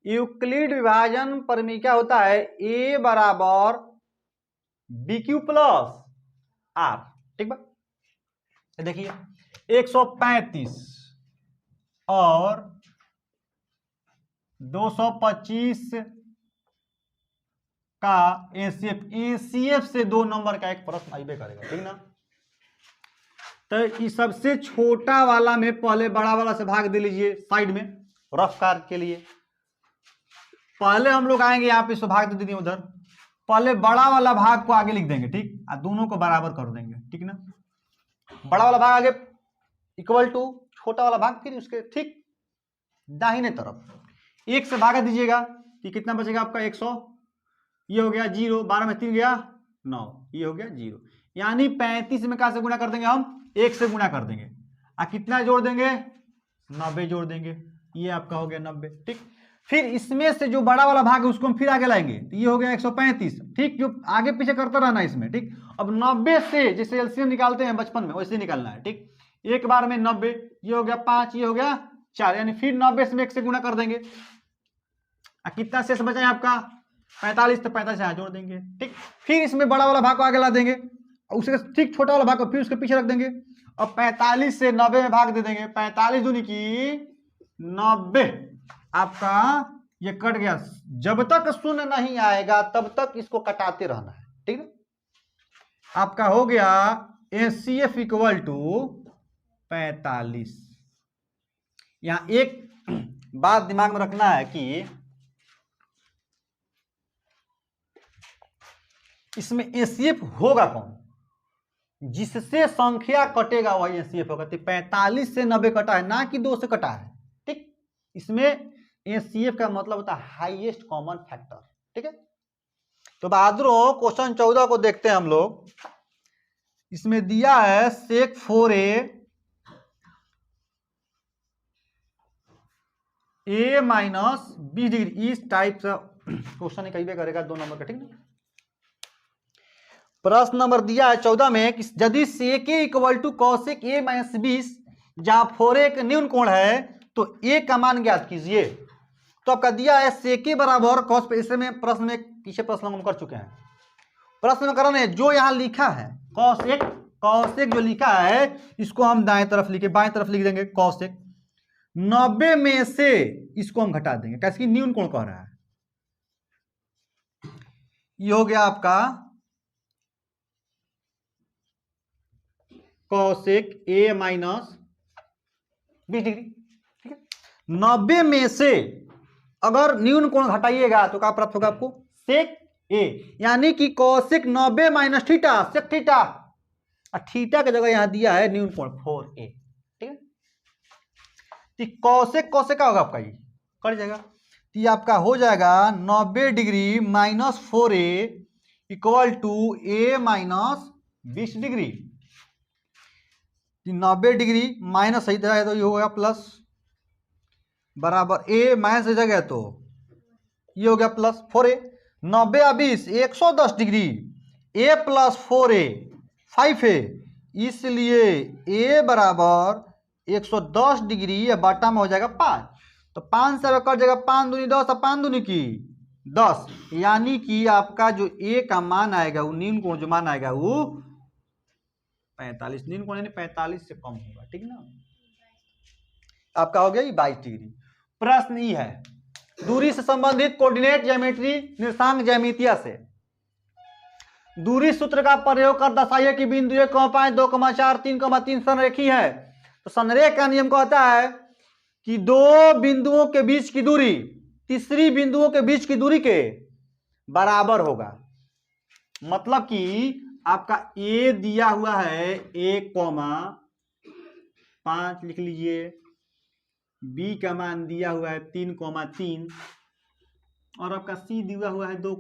यूक्लिड विभाजन पर में क्या होता है, a बराबर BQ प्लस R, ठीक बा। देखिए 135 और 225 का एसीएफ से 2 नंबर का एक प्रश्न आइबे करेगा, ठीक ना। तो इस सबसे छोटा वाला में पहले बड़ा वाला से भाग दे लीजिए साइड में रफ कार्य के लिए। पहले हम लोग आएंगे यहाँ पे, इसको भाग दे दीजिए उधर, पहले बड़ा वाला भाग को आगे लिख देंगे, ठीक, और दोनों को बराबर कर देंगे, ठीक ना। बड़ा वाला भाग आगे इक्वल टू छोटा वाला भाग, फिर उसके ठीक दाहिने तरफ 1 से भागा दीजिएगा कि कितना बचेगा आपका 100, ये हो गया 0, 12 में 3 गया 9, ये हो गया 0। यानी 35 में कहाँ से गुणा कर देंगे हम, 1 से गुणा कर देंगे, और कितना जोड़ देंगे 90 जोड़ देंगे, ये आपका हो गया 90, ठीक। फिर इसमें से जो बड़ा वाला भाग है उसको हम फिर आगे लाएंगे, तो ये हो गया 135, ठीक। जो आगे पीछे करता रहना इसमें, ठीक। अब 90 से जैसे एलसीएम निकालते हैं बचपन में वैसे निकालना है, ठीक। एक बार में 90, ये हो गया 5, ये हो गया 4, यानी फिर 90 में 1 से गुणा कर देंगे, कितना शेष बचा है आपका 45, तो 45 यहाँ जोड़ देंगे, ठीक। फिर इसमें बड़ा वाला भाग को आगे ला देंगे, उसके ठीक छोटा वाला भाग को फिर उसके पीछे रख देंगे, और 45 से 90 में भाग दे देंगे, 45 दूनी की 90, आपका ये कट गया। जब तक शून्य नहीं आएगा तब तक इसको कटाते रहना है, ठीक है। आपका हो गया एचसीएफ इक्वल टू 45। यहां एक बात दिमाग में रखना है कि इसमें एचसीएफ होगा कौन, जिससे संख्या कटेगा वही एचसीएफ होगा। तो 45 से 90 कटा है, ना कि 2 से कटा है, ठीक। इसमें एचसीएफ का मतलब होता है हाईएस्ट कॉमन फैक्टर, ठीक है। तो बहादुरों क्वेश्चन 14 को देखते हैं हम लोग। इसमें दिया है सेक 4a a माइनस 20 डिग्री, इस टाइप से क्वेश्चन कई करेगा 2 नंबर का, ठीक ना। प्रश्न नंबर दिया है 14 में कि यदि sec a equal to cosec a minus 20 जहां 4a एक न्यून कोण है तो a का मान ज्ञात कीजिए। तो आपका दिया है सेक a बराबर कॉस, इसे में प्रश्न में पीछे प्रश्न हम कर चुके हैं। प्रश्न में करना है जो यहां लिखा है कॉसेक जो लिखा है इसको हम दाएं तरफ लिखे, बाएं तरफ लिख देंगे कॉसेक। 90 में से इसको हम घटा देंगे, कैसे कि न्यून कोण कह रहा है। ये हो गया आपका कॉसेक a माइनस 20 डिग्री, ठीक है। 90 में से अगर न्यून कोण घटाइएगा तो क्या प्राप्त होगा आपको सेक a, यानी कि cosec 90 minus theta, sec theta, theta की जगह यहां दिया है न्यून कोण 4a, ठीक है। कॉसेक कॉसेक का होगा आपका ये कट जाएगा, तो ये आपका हो जाएगा 90 degree minus 4a equal to a minus 20 degree. 90 degree minus सही तरह है तो ये होगा प्लस बराबर a माइनस सही जगह तो ये हो गया प्लस 4a, 90 या 20 110 degree, a plus 4a 5a, इसलिए a बराबर 110 डिग्री, ये बटा में हो जाएगा 5, तो 5 से कट जाएगा 5 दूनी 10 और 5 दूनी की 10, यानी कि आपका जो a का मान आएगा वो न्यून कोण जो मान आएगा वो 45, न्यून कोण यानी 45 से कम होगा, ठीक ना। आपका हो गया ये 22 डिग्री। प्रश्न ई है, दूरी से संबंधित कोऑर्डिनेट ज्योमेट्री निर्देशांक ज्यामितीय से दूरी सूत्र का प्रयोग कर दर्शाइए कि बिंदु 1,5, 2,4, 3,3 संरेखी है। तो संरेख का नियम कहता है कि दो बिंदुओं के बीच की दूरी तीसरी बिंदुओं के बीच की दूरी के बराबर होगा। मतलब कि आपका ए दिया हुआ है 1,5 लिख लीजिए, बी का मान दिया हुआ है 3,3 और आपका सी दिया हुआ है 2,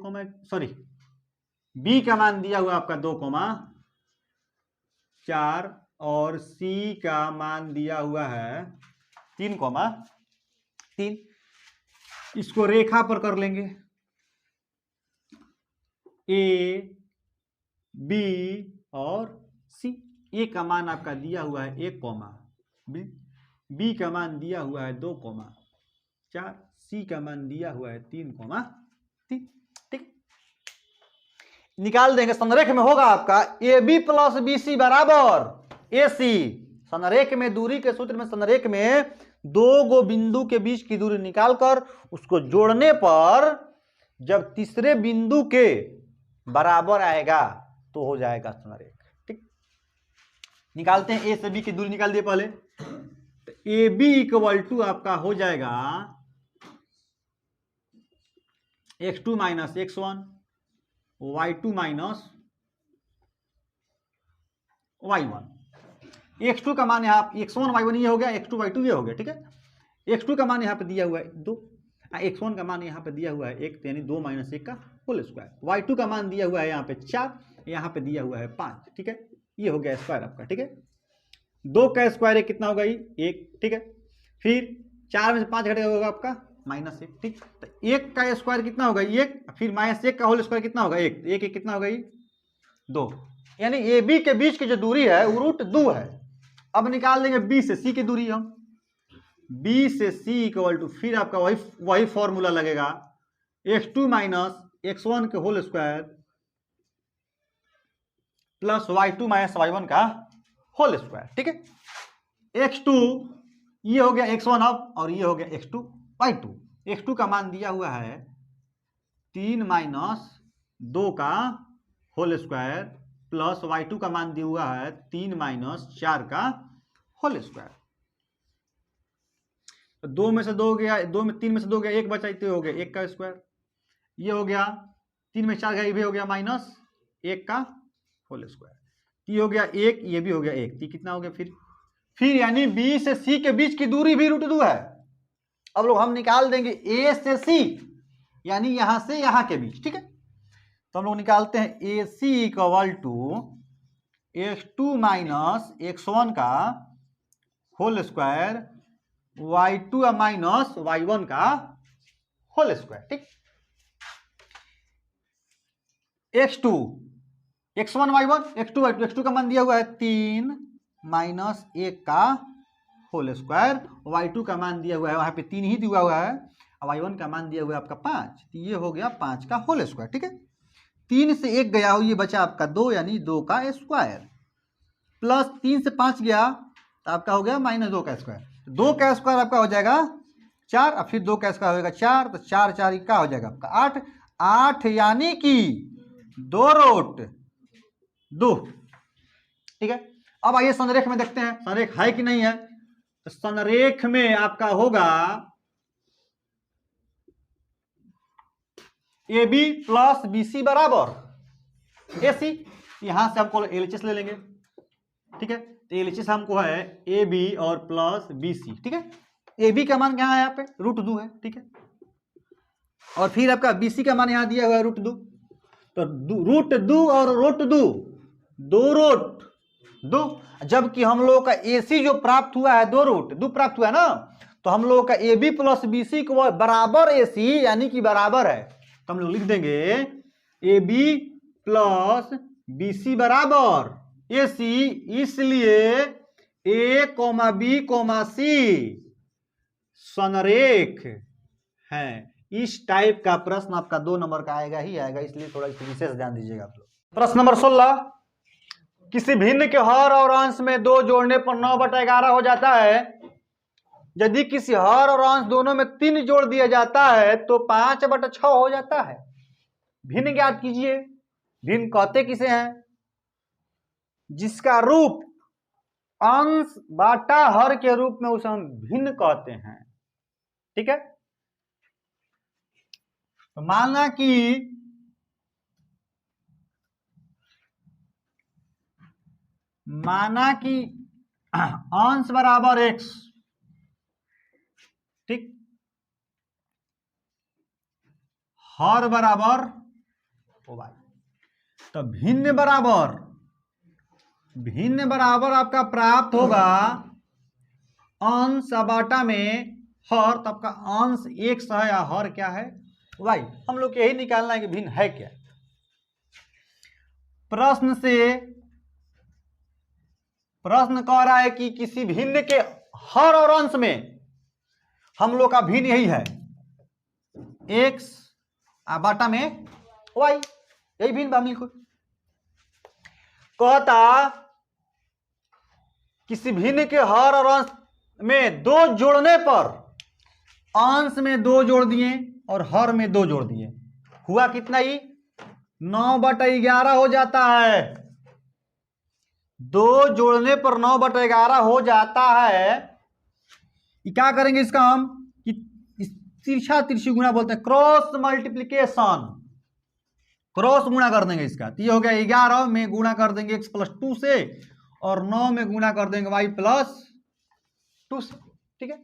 बी का मान दिया हुआ आपका 2,4 और सी का मान दिया हुआ है 3,3। इसको रेखा पर कर लेंगे, ए बी और सी। ए का मान आपका दिया हुआ है 1, बी का मान दिया हुआ है 2,4, सी का मान दिया हुआ है 3,3, ठीक। निकाल देंगे। संरेख में होगा आपका A B plus B C बराबर ए सी। संरेख में दूरी के सूत्र में संरेख में दो गो बिंदु के बीच की दूरी निकालकर उसको जोड़ने पर जब तीसरे बिंदु के बराबर आएगा तो हो जाएगा संरेख, ठीक। निकालते हैं, ए से बी की दूरी निकाल दिए पहले, तो ए बी इक्वल टू आपका हो जाएगा x2 minus x1 y2 minus y1। x2 का मान यहाँ x1 y1 ये हो गया, x2 y2 ये हो गया, ठीक है। x2 का मान यहाँ पे दिया हुआ है 2, x1 का मान यहाँ पे दिया हुआ है 1, यानी 2 माइनस 1 का होल स्क्वायर। y2 का मान दिया हुआ है यहाँ पे 4, यहाँ पे दिया हुआ है 5, ठीक है। ये हो गया स्क्वायर आपका, ठीक है। 2 का स्क्वायर कितना होगा, 1, ठीक है। फिर 4 में से 5 घटेगा होगा आपका -1, ठीक। तो 1 का स्क्वायर कितना होगा 1, फिर -1 का होल स्क्वायर कितना होगा 1, 1 कितना होगा 2, यानी ए बी के बीच की जो दूरी है वो √2 है। अब निकाल देंगे बी से सी की दूरी, हम बी से सी इक्वल टू, फिर आपका वही फॉर्मूला लगेगा x2 माइनस x1 के whole square plus y2 minus y1 का होल स्क्वायर, ठीक है। x2 ये हो गया x1 अब, और ये हो गया x2 y2। x2 का मान दिया हुआ है 3 माइनस 2 का होल स्क्वायर प्लस y2 का मान दिया हुआ है 3 माइनस 4 का होल स्क्वायर। 2 में से 2 गया, 3 में से 2 गया, 1 बचा, तो हो गया 1 का स्क्वायर। ये हो गया 3 में 4 गया, ये भी हो गया -1 का होल स्क्वायर। ये हो गया 1, ये भी हो गया 1, तो कितना हो गया फिर यानी बी से सी के बीच की दूरी भी √2 है। अब लोग हम निकाल देंगे ए से सी, यानी यहां से यहां के बीच, ठीक है। तो हम लोग निकालते हैं A C equal to x2 minus x1 का whole square y2 minus y1 का होल स्क्वायर, ठीक। x2 x1 y1 x2 y2, x2 का मान दिया हुआ है 3 माइनस 1 का होल स्क्वायर, y2 का मान दिया हुआ है वहां पे 3 ही दिया हुआ है, और y1 का मान दिया हुआ है आपका 5, तो ये हो गया 5 का होल स्क्वायर, ठीक है। 3 से 1 गया हो, ये बचा आपका 2, यानी 2 का स्क्वायर, प्लस 3 से 5 गया तो आपका हो गया -2 का स्क्वायर। 2 का स्क्वायर आपका हो जाएगा 4, और फिर 2 का स्क्वायर होगा 4, तो 4 4 क्या हो जाएगा आपका 8, 8 यानी कि 2√2, ठीक है। अब आइए संरेख में देखते हैं संरेख है कि नहीं है। तो संरेख में आपका होगा A B plus B C बराबर ए सी। यहां से हमको एलएचएस ले लेंगे, ठीक है। तो एलएचएस हमको है ए बी और प्लस बी सी, ठीक है। ए बी का मान क्या है यहाँ पे √2 है, ठीक है। और फिर आपका बी सी का मान यहाँ दिया हुआ है √2, तो √2 और √2 2√2, जबकि हम लोगों का एसी जो प्राप्त हुआ है 2√2 प्राप्त हुआ है ना, तो हम लोग का A B plus B C को बराबर ए सी यानी कि बराबर है, तो हम लोग लिख देंगे A B plus B C बराबर ए सी, इसलिए A comma B comma C संरेख है। इस टाइप का प्रश्न आपका 2 नंबर का आएगा ही आएगा, इसलिए थोड़ा इस विशेष ध्यान दीजिएगा आप लोग। प्रश्न नंबर 16, किसी भिन्न के हर और अंश में 2 जोड़ने पर 9/11 हो जाता है। यदि किसी हर और अंश दोनों में 3 जोड़ दिया जाता है तो 5/6 हो जाता है। भिन्न ज्ञात कीजिए। भिन्न कहते किसे हैं? जिसका रूप अंश बाटा हर के रूप में उसे हम भिन्न कहते हैं। ठीक है, तो माना कि अंश बराबर x, ठीक, हर बराबर y, तो भिन्न बराबर आपका प्राप्त होगा अंश बाटा में हर, तब का अंश x है या हर क्या है? y। हम लोग यही निकालना है कि भिन्न है क्या। प्रश्न कह रहा है कि किसी भिन्न के हर और अंश में हम लोग का भिन्न यही है x बाटा में y, यही भिन्न हम लिखो। कहता किसी भिन्न के हर और अंश में 2 जोड़ने पर अंश में 2 जोड़ दिए और हर में 2 जोड़ दिए, हुआ कितना ही? 9/11 हो जाता है। 2 जोड़ने पर 9/11 हो जाता है। क्या करेंगे इसका हम कि तिरछा तिरछी गुणा बोलते हैं, क्रॉस मल्टीप्लीकेशन, क्रॉस गुणा कर देंगे इसका। तो ये हो गया 11 में गुणा कर देंगे x + 2 से और 9 में गुणा कर देंगे y + 2 से। ठीक है,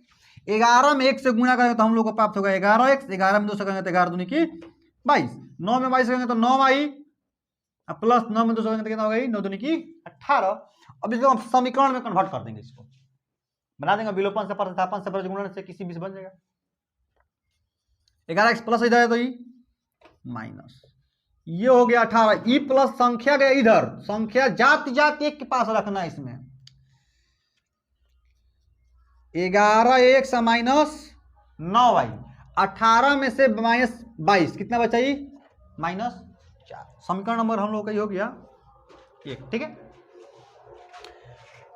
11 में 1 से गुणा करेंगे तो हम लोग को प्राप्त होगा 11x, 11 में 2 से करेंगे तो 11 दूनी की 22, 9 में 22 करेंगे तो 9y प्लस 9 में 2 से करेंगे तो कितना होगा? 9 दूनी की 18। अब इसको हम समीकरण में कन्वर्ट कर देंगे, इसको बना देंगे विलोपन से, प्रतिस्थापन से, गुणन से, किसी भी से बन जाएगा। 11x प्लस इधर है तो ये माइनस, ये हो गया 18। ई प्लस संख्या गया इधर, संख्या जाति एक के पास रखना है इसमें। 11x माइनस 9y, 18 में से माइनस 22 कितना बचा? ये -4। समीकरण नंबर हम लोग का ये हो गया 1। ठीक है,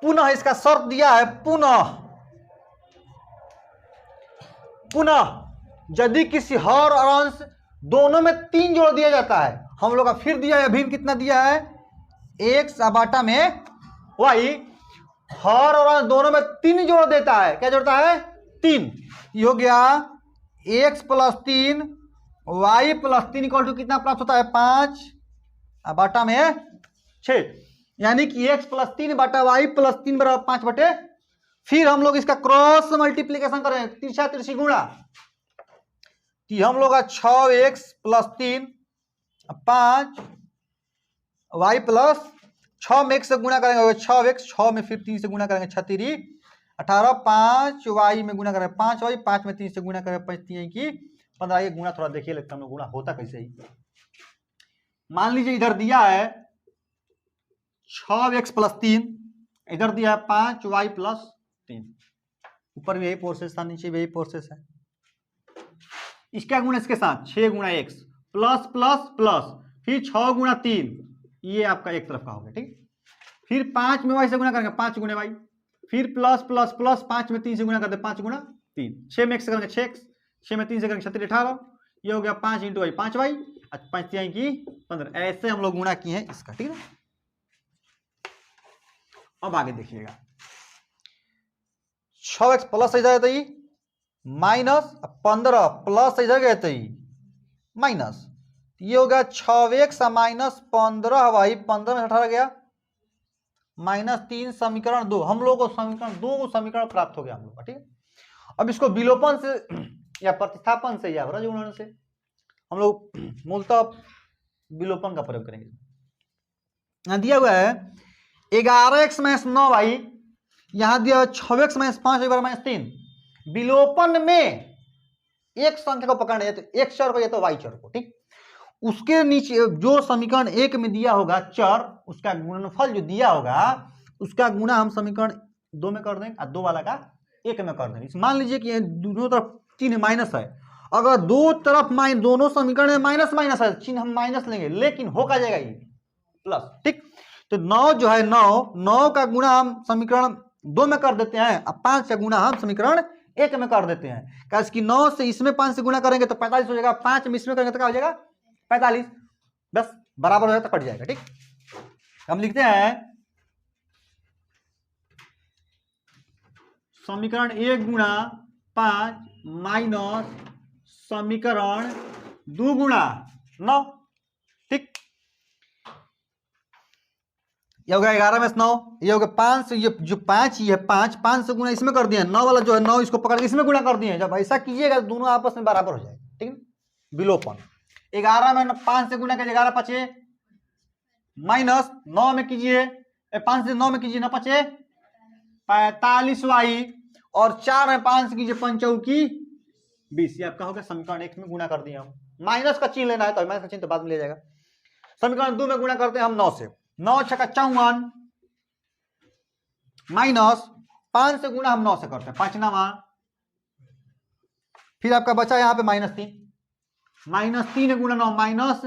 पुनः इसका शर्त दिया है, पुनः यदि किसी हर और अंश दोनों में 3 जोड़ दिया जाता है, हम लोग का फिर दिया है भिन्न कितना दिया है? x बाटा में y, हर और अंश दोनों में 3 जोड़ देता है। क्या जोड़ता है? 3। ये हो गया x + 3 y + 3 = कितना प्राप्त होता है? 5 बाटा में 6, यानी कि x + 3 बाटा y + 3 बराबर 5/। फिर हम लोग इसका क्रॉस मल्टीप्लीकेशन करें, तिरछा तिरछी गुणा, कि हम लोग का 6x + 3 5 y प्लस 6 में 1 से गुणा करेंगे 6x, 6 में फिर 3 से गुणा करेंगे 6 3 18, 5 y में गुणा करेंगे 5y, 5 में 3 से गुणा करेंगे 5 3 की 15। ये गुणा थोड़ा देखिए लगता है हम लोग गुणा होता कैसे ही। मान लीजिए इधर दिया है 6x + 3, इधर दिया है 5y + 3, ऊपर भी यही प्रोसेस था, नीचे भी यही प्रोसेस है। इसका गुणा इसके साथ 6 × x प्लस प्लस प्लस, फिर 6 × 3, ये आपका एक तरफ का हो गया। ठीक, फिर 5 में y से गुणा करेंगे 5 × y, फिर प्लस प्लस प्लस 5 में 3 से गुणा करते 5 × 3, 6 में 1 से करेंगे 6x, 6 में 3 से करेंगे 36 18, ये हो गया 5 × y 5y, 5 3 की 15। ऐसे हम लोग गुणा किए हैं इसका। ठीक है, अब आगे देखिएगा 6x प्लस इधर तो माइनस, 15 प्लस इधर गए तो माइनस, ये हो गया 6x माइनस 15y, 15 में 18 गया -3, समीकरण 2। हम लोग को समीकरण 2 समीकरण प्राप्त हो गया हम लोग का। ठीक है, अब इसको विलोपन से या प्रतिस्थापन से या रजगुणन से हम लोग मूलतः विलोपन का प्रयोग करेंगे। यहाँ दिया हुआ है 11x - 9y, यहाँ दिया 6x - 5y = -3, विलोपन में एक संख्या को पकड़ना है, तो x चर को या तो y चर को, ठीक। उसके नीचे जो समीकरण 1 में दिया होगा चर, उसका गुणनफल जो दिया होगा उसका गुणा हम समीकरण 2 में कर देंगे और 2 वाला का 1 में कर देंगे। मान लीजिए कि दोनों तरफ चिन्ह माइनस है, अगर दो तरफ दोनों समीकरण में माइनस माइनस है, चिन्ह हम माइनस लेंगे, लेकिन हो का जाएगा ये प्लस, ठीक। तो 9 जो है 9 का गुणा हम समीकरण 2 में कर देते हैं, अब 5 का गुणा हम समीकरण 1 में कर देते हैं। कैसे कि 9 से इसमें 5 से गुणा करेंगे तो 45 हो जाएगा, 5 में इसमें करेंगे तो क्या हो जाएगा 45, बस बराबर हो जाए तो कट जाएगा, ठीक। हम लिखते हैं समीकरण 1 गुणा 5 माइनस समीकरण 2 गुणा 9, ठीक। ये हो गया 11 में से 9, ये हो गया 5 से, ये जो 5 ये 5 से गुणा इसमें कर दिए, 9 वाला जो है 9 इसको पकड़ के इसमें गुणा कर दिए। जब ऐसा कीजिएगा दोनों आपस में बराबर हो जाएगा, ठीक है। विलोपन 11 में 5 से गुणा कीजिए, 11 पचे माइनस 9 में कीजिए, 5 से 9 में कीजिए, 9 पचे 45y और 4 में 5 से कीजिए, 5 चौकी 20। ये आपका हो गया समीकरण 1 में गुणा कर दिया हम। माइनस का चिन्ह लेना है तो माइनस का चिन्ह तो बाद में ले जाएगा। समीकरण 2 में गुणा करते हैं हम 9 से, 9 छक्का 54 माइनस 5 से गुणा हम 9 से करते हैं, 5 9, फिर आपका बचा यहाँ पे -3 गुणा 9 माइनस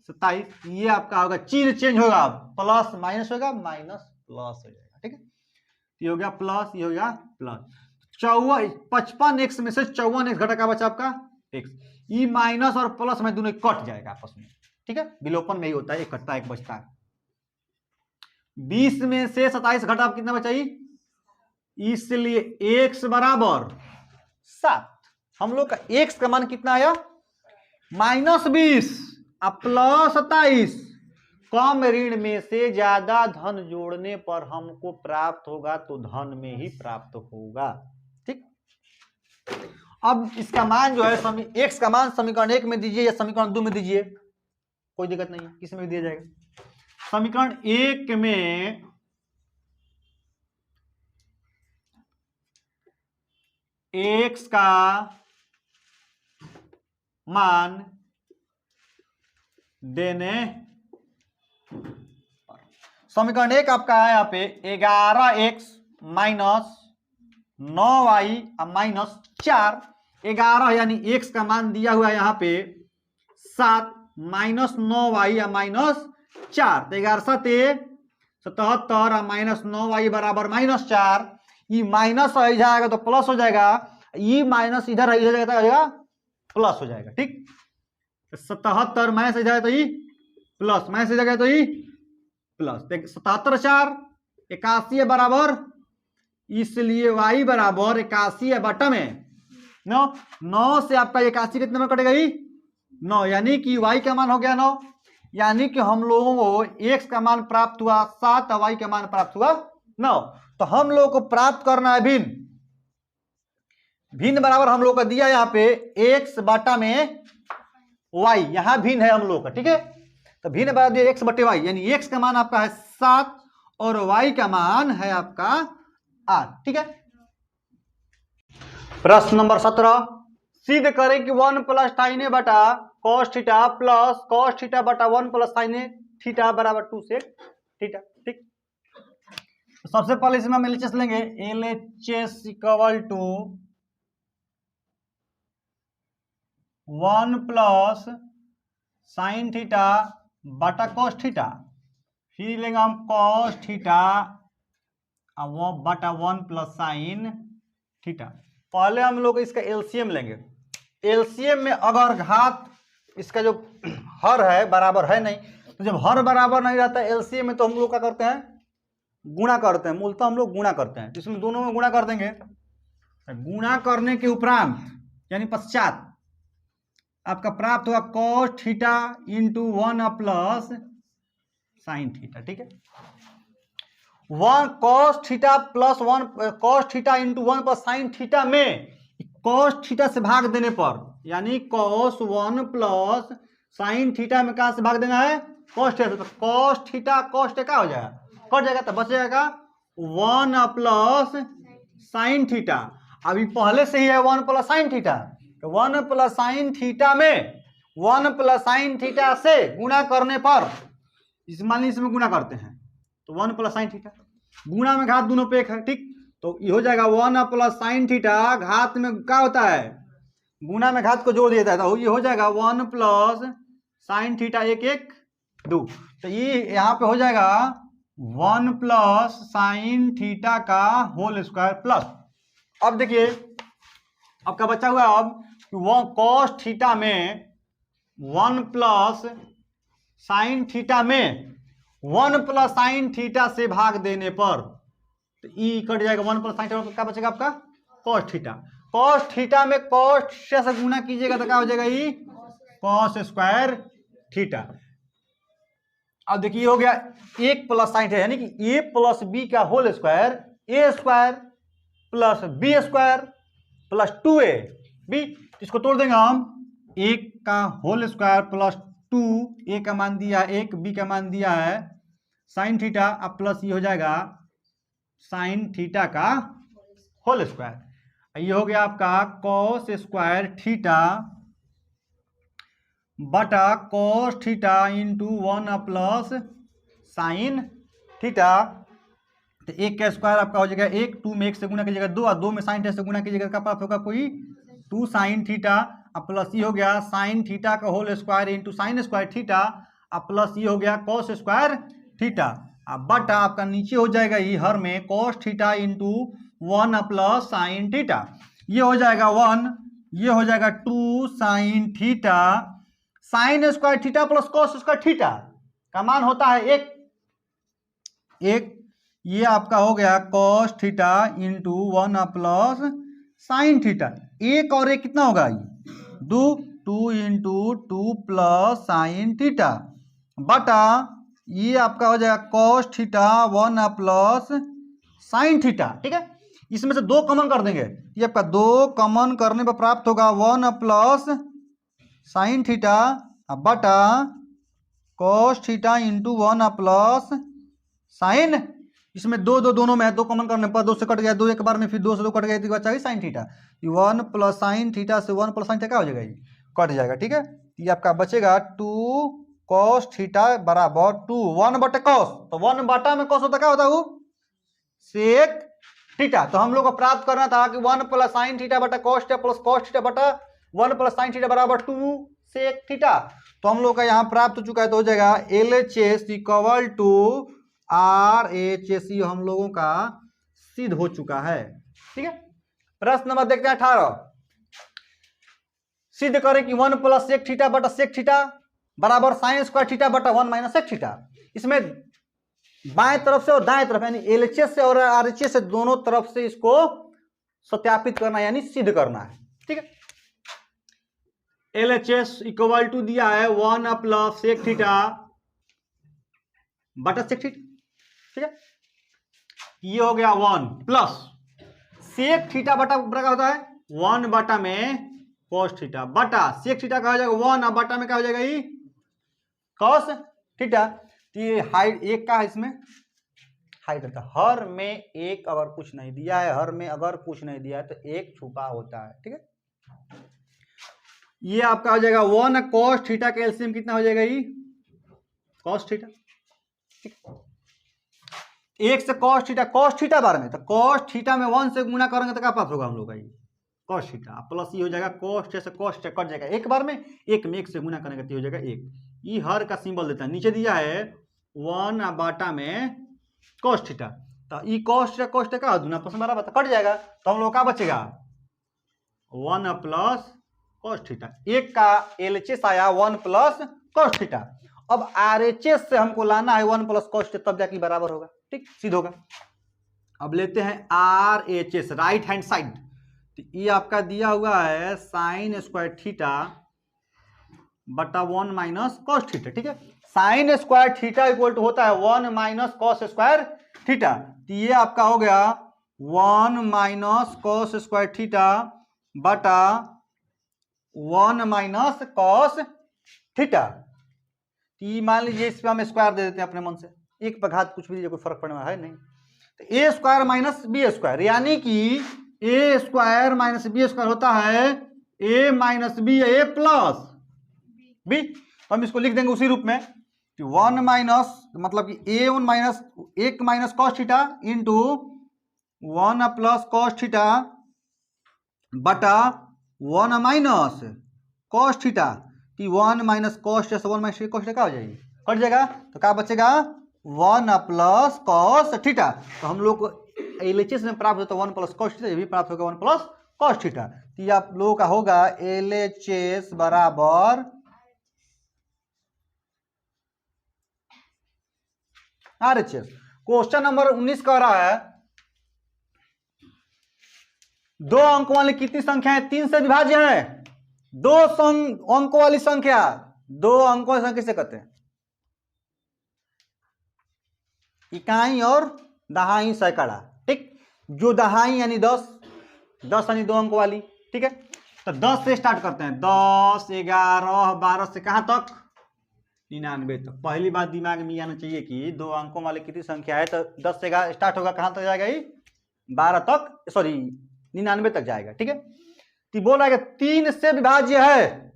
27। ये आपका होगा, चिन्ह चेंज होगा, प्लस माइनस होगा, माइनस प्लस हो जाएगा, ठीक है। ये हो गया प्लस, ये हो गया प्लस। 55x में से 54x घटा का बचा आपका x, ये माइनस और प्लस में दोनों कट जाएगा आपस में, ठीक है। विलोपन में ही होता है, एक कटता है एक बचता है। 20 में से 27 घटा कितना बचा, इसलिए x बराबर 7। हम लोग का x का मान कितना आया -20 प्लस 27। कम ऋण में से ज्यादा धन जोड़ने पर हमको प्राप्त होगा तो धन में ही प्राप्त होगा, ठीक। अब इसका मान जो है x का मान समीकरण 1 में दीजिए या समीकरण 2 में दीजिए, कोई दिक्कत नहीं है, किसी में भी दिया जाएगा। समीकरण 1 में x का मान देने, समीकरण 1 आपका है यहाँ पे 11x माइनस 9y माइनस 4, 11 यानी x का मान दिया हुआ है यहाँ पे 7 माइनस 9y माइनस 4, तो 11 7 77 माइनस 9y बराबर -4। ये माइनस हो जाएगा तो प्लस हो जाएगा, ये माइनस इधर हो जाएगा प्लस हो जाएगा, ठीक। 77 माइनस जाए तो ये प्लस, माइनस जाएगा तो ये प्लस, 77 4 81 बराबर, इसलिए y बराबर 81 बटा में 9 से आपका 81 कितने में कटेगा, 9, यानी कि y का मान हो गया 9, यानी कि हम लोगों को x का मान प्राप्त हुआ 7 और y का मान प्राप्त हुआ 9। तो हम लोग को प्राप्त करना है भिन्न, भिन्न बराबर हम लोग का दिया यहाँ पे x बटा में y, यहां भिन्न है हम लोग का, ठीक है। तो भिन्न बराबर दिया x बटे y, यानी x का मान आपका है 7 और y का मान है आपका 8, ठीक है। प्रश्न नंबर 17, सिद्ध करें कि 1 प्लस sin a बटा cos theta plus cos theta बटा 1 प्लस sin a थीटा बराबर 2 sec थीटा, ठीक। तो सबसे पहले इसमें हम LHS लेंगे, LHS equal to 1 plus sine theta बटा कॉस थीटा, फिर लेंगे हम कॉस थीटा बटा 1 प्लस साइन थीटा। पहले हम लोग इसका एलसीएम लेंगे। एलसीएम में अगर घात इसका जो हर है बराबर है नहीं, तो जब हर बराबर नहीं रहता है एलसीएम में तो हम लोग क्या करते हैं, गुणा करते हैं। मूलतः हम लोग गुणा करते हैं, इसमें दोनों में गुणा कर देंगे। गुणा करने के उपरांत यानी पश्चात आपका प्राप्त हुआ cos theta into 1 plus sine theta, ठीक है। 1 cos theta plus 1 cos theta into 1 plus sine theta में cos थीटा से भाग देने पर, यानी cos 1 प्लस साइन थीटा में कहां से भाग देना है, cos थीटा। तो cos थीटा cos क्या हो जाएगा, कट जाएगा, तो बच जाएगा 1 प्लस साइन थीटा। अभी पहले से ही है 1 प्लस साइन थीटा, तो 1 प्लस साइन थीटा में 1 प्लस साइन थीटा से गुणा करने पर, इस मान लीजिए इसमें गुणा करते हैं तो 1 प्लस साइन थीटा, गुणा में घात दोनों पे एक है, ठीक। तो ये हो जाएगा 1 प्लस साइन थीटा, घात में क्या होता है, गुणा में घात को जोड़ दिया जाता है, ये हो जाएगा 1 प्लस साइन थीटा 1 1 2। तो ये यहाँ पे हो जाएगा 1 प्लस साइन थीटा का होल स्क्वायर प्लस, अब देखिए आपका बचा हुआ है अब वो कॉस थीटा में 1 प्लस साइन थीटा में 1 प्लस साइन थीटा से भाग देने पर, तो ई कट जाएगा, 1 प्लस साइन थीटा क्या बचेगा आपका कॉस थीटा, कॉस थीटा में कॉस से गुणा कीजिएगा तो क्या हो जाएगा ई कॉस स्क्वायर थीटा। अब देखिए हो गया 1 प्लस साइन थीटा यानी कि ए प्लस बी का whole square, A square plus B square plus 2a B, इसको तोड़ देंगे हम, 1 का होल स्क्वायर प्लस 2, ए का मान दिया 1, बी का मान दिया है साइन थीटा, अब प्लस ये हो जाएगा साइन थीटा का होल स्क्वायर, ये हो गया आपका कॉस स्क्वायर थीटा बटा cos theta into 1 plus sine theta, तो 1 का स्क्वायर आपका हो जाएगा 1, 2 में 1 से गुणा कीजिएगा 2, और 2 में साइन थीटा से गुणा कीजिएगा क्या प्राप्त होगा कोई 2 साइन थीटा, अब प्लस ये हो गया साइन थीटा का whole square into sine square theta, अब प्लस ये हो गया कॉस स्क्वायर थीटा, अब बटा आपका नीचे हो जाएगा ये हर में cos theta into 1 plus sine theta, ये हो जाएगा 1, ये हो जाएगा 2 sine theta, sign square theta plus cos square theta का मान होता है 1, ये आपका हो गया cos theta into 1 plus sine theta, 1 और 1 कितना होगा ये 2, 2 इंटू 2 प्लस साइन थीटा बटा ये आपका हो जाएगा cos theta 1 plus sine theta, ठीक है। इसमें से 2 कॉमन कर देंगे, ये आपका 2 कॉमन करने पर प्राप्त होगा 1 प्लस साइन थीटा बटा cos theta into 1 plus sign, इसमें 2 2 दोनों में है, 2 कॉमन करने पर 2 से कट गया, 2 एक बार में, फिर 2 से 2 कट गया, तो बचा है sine theta, 1 plus sine theta से 1 प्लस साइन थीटा क्या हो जाएगा ये कट जाएगा, ठीक है। ये आपका बचेगा 2 कॉस थीटा बराबर 2 1 बटे कॉस, तो 1 बटा में कॉस होता क्या होता है वो सेक थीटा, तो हम लोग को प्राप्त करना था कि 1 प्लस साइन थीटा बटा cos theta plus cos theta बटा 1 प्लस साइन थीटा बराबर 2 सेक थीटा, तो हम लोग का यहाँ प्राप्त हो चुका है, तो हो जाएगा LHS इक्वल टू RHS, हम लोगों का सिद्ध हो चुका है, ठीक है। प्रश्न नंबर देखते हैं 18, सिद्ध करें कि 1 प्लस सेक थीटा बटा सेक थीटा बराबर साइन स्क्वायर थीटा बटा 1 माइनस सेक थीटा, इसमें बाएं तरफ से और दाएं तरफ यानी LHS से और RHS से दोनों तरफ से इसको सत्यापित करना यानी सिद्ध करना है, ठीक है। LHS इक्वल टू दिया है 1 प्लस सेक थीटा बटा सेक थीटा, ठीक है, ये हो गया 1 प्लस सेक थीटा बटा क्या होता है 1 बटा में कॉस थीटा बटा सेक थीटा का हो जाएगा 1 और बटा में क्या हो जाएगा ये कॉस थीटा, तो ये हाइट 1 का है, इसमें हाइट रहता है, हर में 1 अगर कुछ नहीं दिया है, हर में अगर कुछ नहीं दिया है तो 1 छुपा होता है, ठीक है। ये आपका हो जाएगा 1 कॉस थीटा का एलसीएम कितना हो जाएगा ये कॉस थीटा, ठीक, 1 से कॉस थीटा बारे में, तो कॉस थीटा में 1 से गुणा करेंगे तो क्या प्राप्त होगा हम लोग का ये कॉस थीटा प्लस ये हो जाएगा कॉस से कॉस कट जाएगा एक बार में, 1 में 1 से गुणा करेंगे तो हो जाएगा 1, ये हर का सिंबल देता है, नीचे दिया है 1 बटा में कॉस थीटा, तो ये कॉस थीटा का दूना परसेंट बराबर तो कट जाएगा, तो हम लोग का बचेगा 1 प्लस कॉस थीटा, 1 का LHS आया 1 प्लस कॉस थीटा, अब RHS से हमको लाना है 1 प्लस कॉस थीटा, तब जाके बराबर होगा, ठीक, सिद्ध होगा। अब लेते हैं RHS राइट हैंड साइड, तो ये आपका दिया हुआ है साइन स्क्वायर थीटा बटा 1 माइनस कॉस थीटा, ठीक है, sine square theta equal to होता है 1 माइनस कॉस स्क्वायर थीटा, तो ये आपका हो गया 1 माइनस कॉस स्क्वायर थीटा बटा 1 माइनस कॉस थीटा, तो मान लीजिए इस पर हम स्क्वायर दे देते हैं अपने मन से, एक पर घात कुछ भी कोई फर्क पड़ने वाला है नहीं, तो ए स्क्वायर माइनस बी स्क्वायर यानी कि ए स्क्वायर माइनस बी स्क्वायर होता है ए माइनस बी, ए प्लस बी। तो हम इसको लिख देंगे उसी रूप में कि 1 माइनस मतलब कि ए 1 minus 1 minus cos theta into 1 plus cos theta बटा 1 माइनस कॉस थीटा कि 1 minus cos theta 1 minus cos theta क्या हो जाएगी, कट जाएगा। तो क्या बचेगा 1 प्लस कॉस थीटा। तो हम लोग को एलएचएस में प्राप्त होता है 1 प्लस कॉस थीटा, ये भी प्राप्त होगा 1 प्लस कॉस थीटा। तो ये आप लोगों का होगा एलएचएस बराबर आरएचएस। क्वेश्चन नंबर 19 कह रहा है 2 अंक वाली कितनी संख्या है 3 से विभाज्य है। 2 अंक वाली संख्या 2 अंक वाली संख्या किसे कहते हैं, इकाई और दहाई सैकड़ा, ठीक। जो दहाई यानी 10 यानी 2 अंक वाली, ठीक है। तो 10 से स्टार्ट करते हैं, 10 11 12 से कहां तक 99 तक। पहली बात दिमाग में आना चाहिए कि 2 अंकों वाली कितनी संख्या है, तो 10 से स्टार्ट होगा, कहां तक जाएगा ये 12 तक, सॉरी 99 तक जाएगा, ठीक है। तो बोल रहा है कि 3 से विभाज्य है,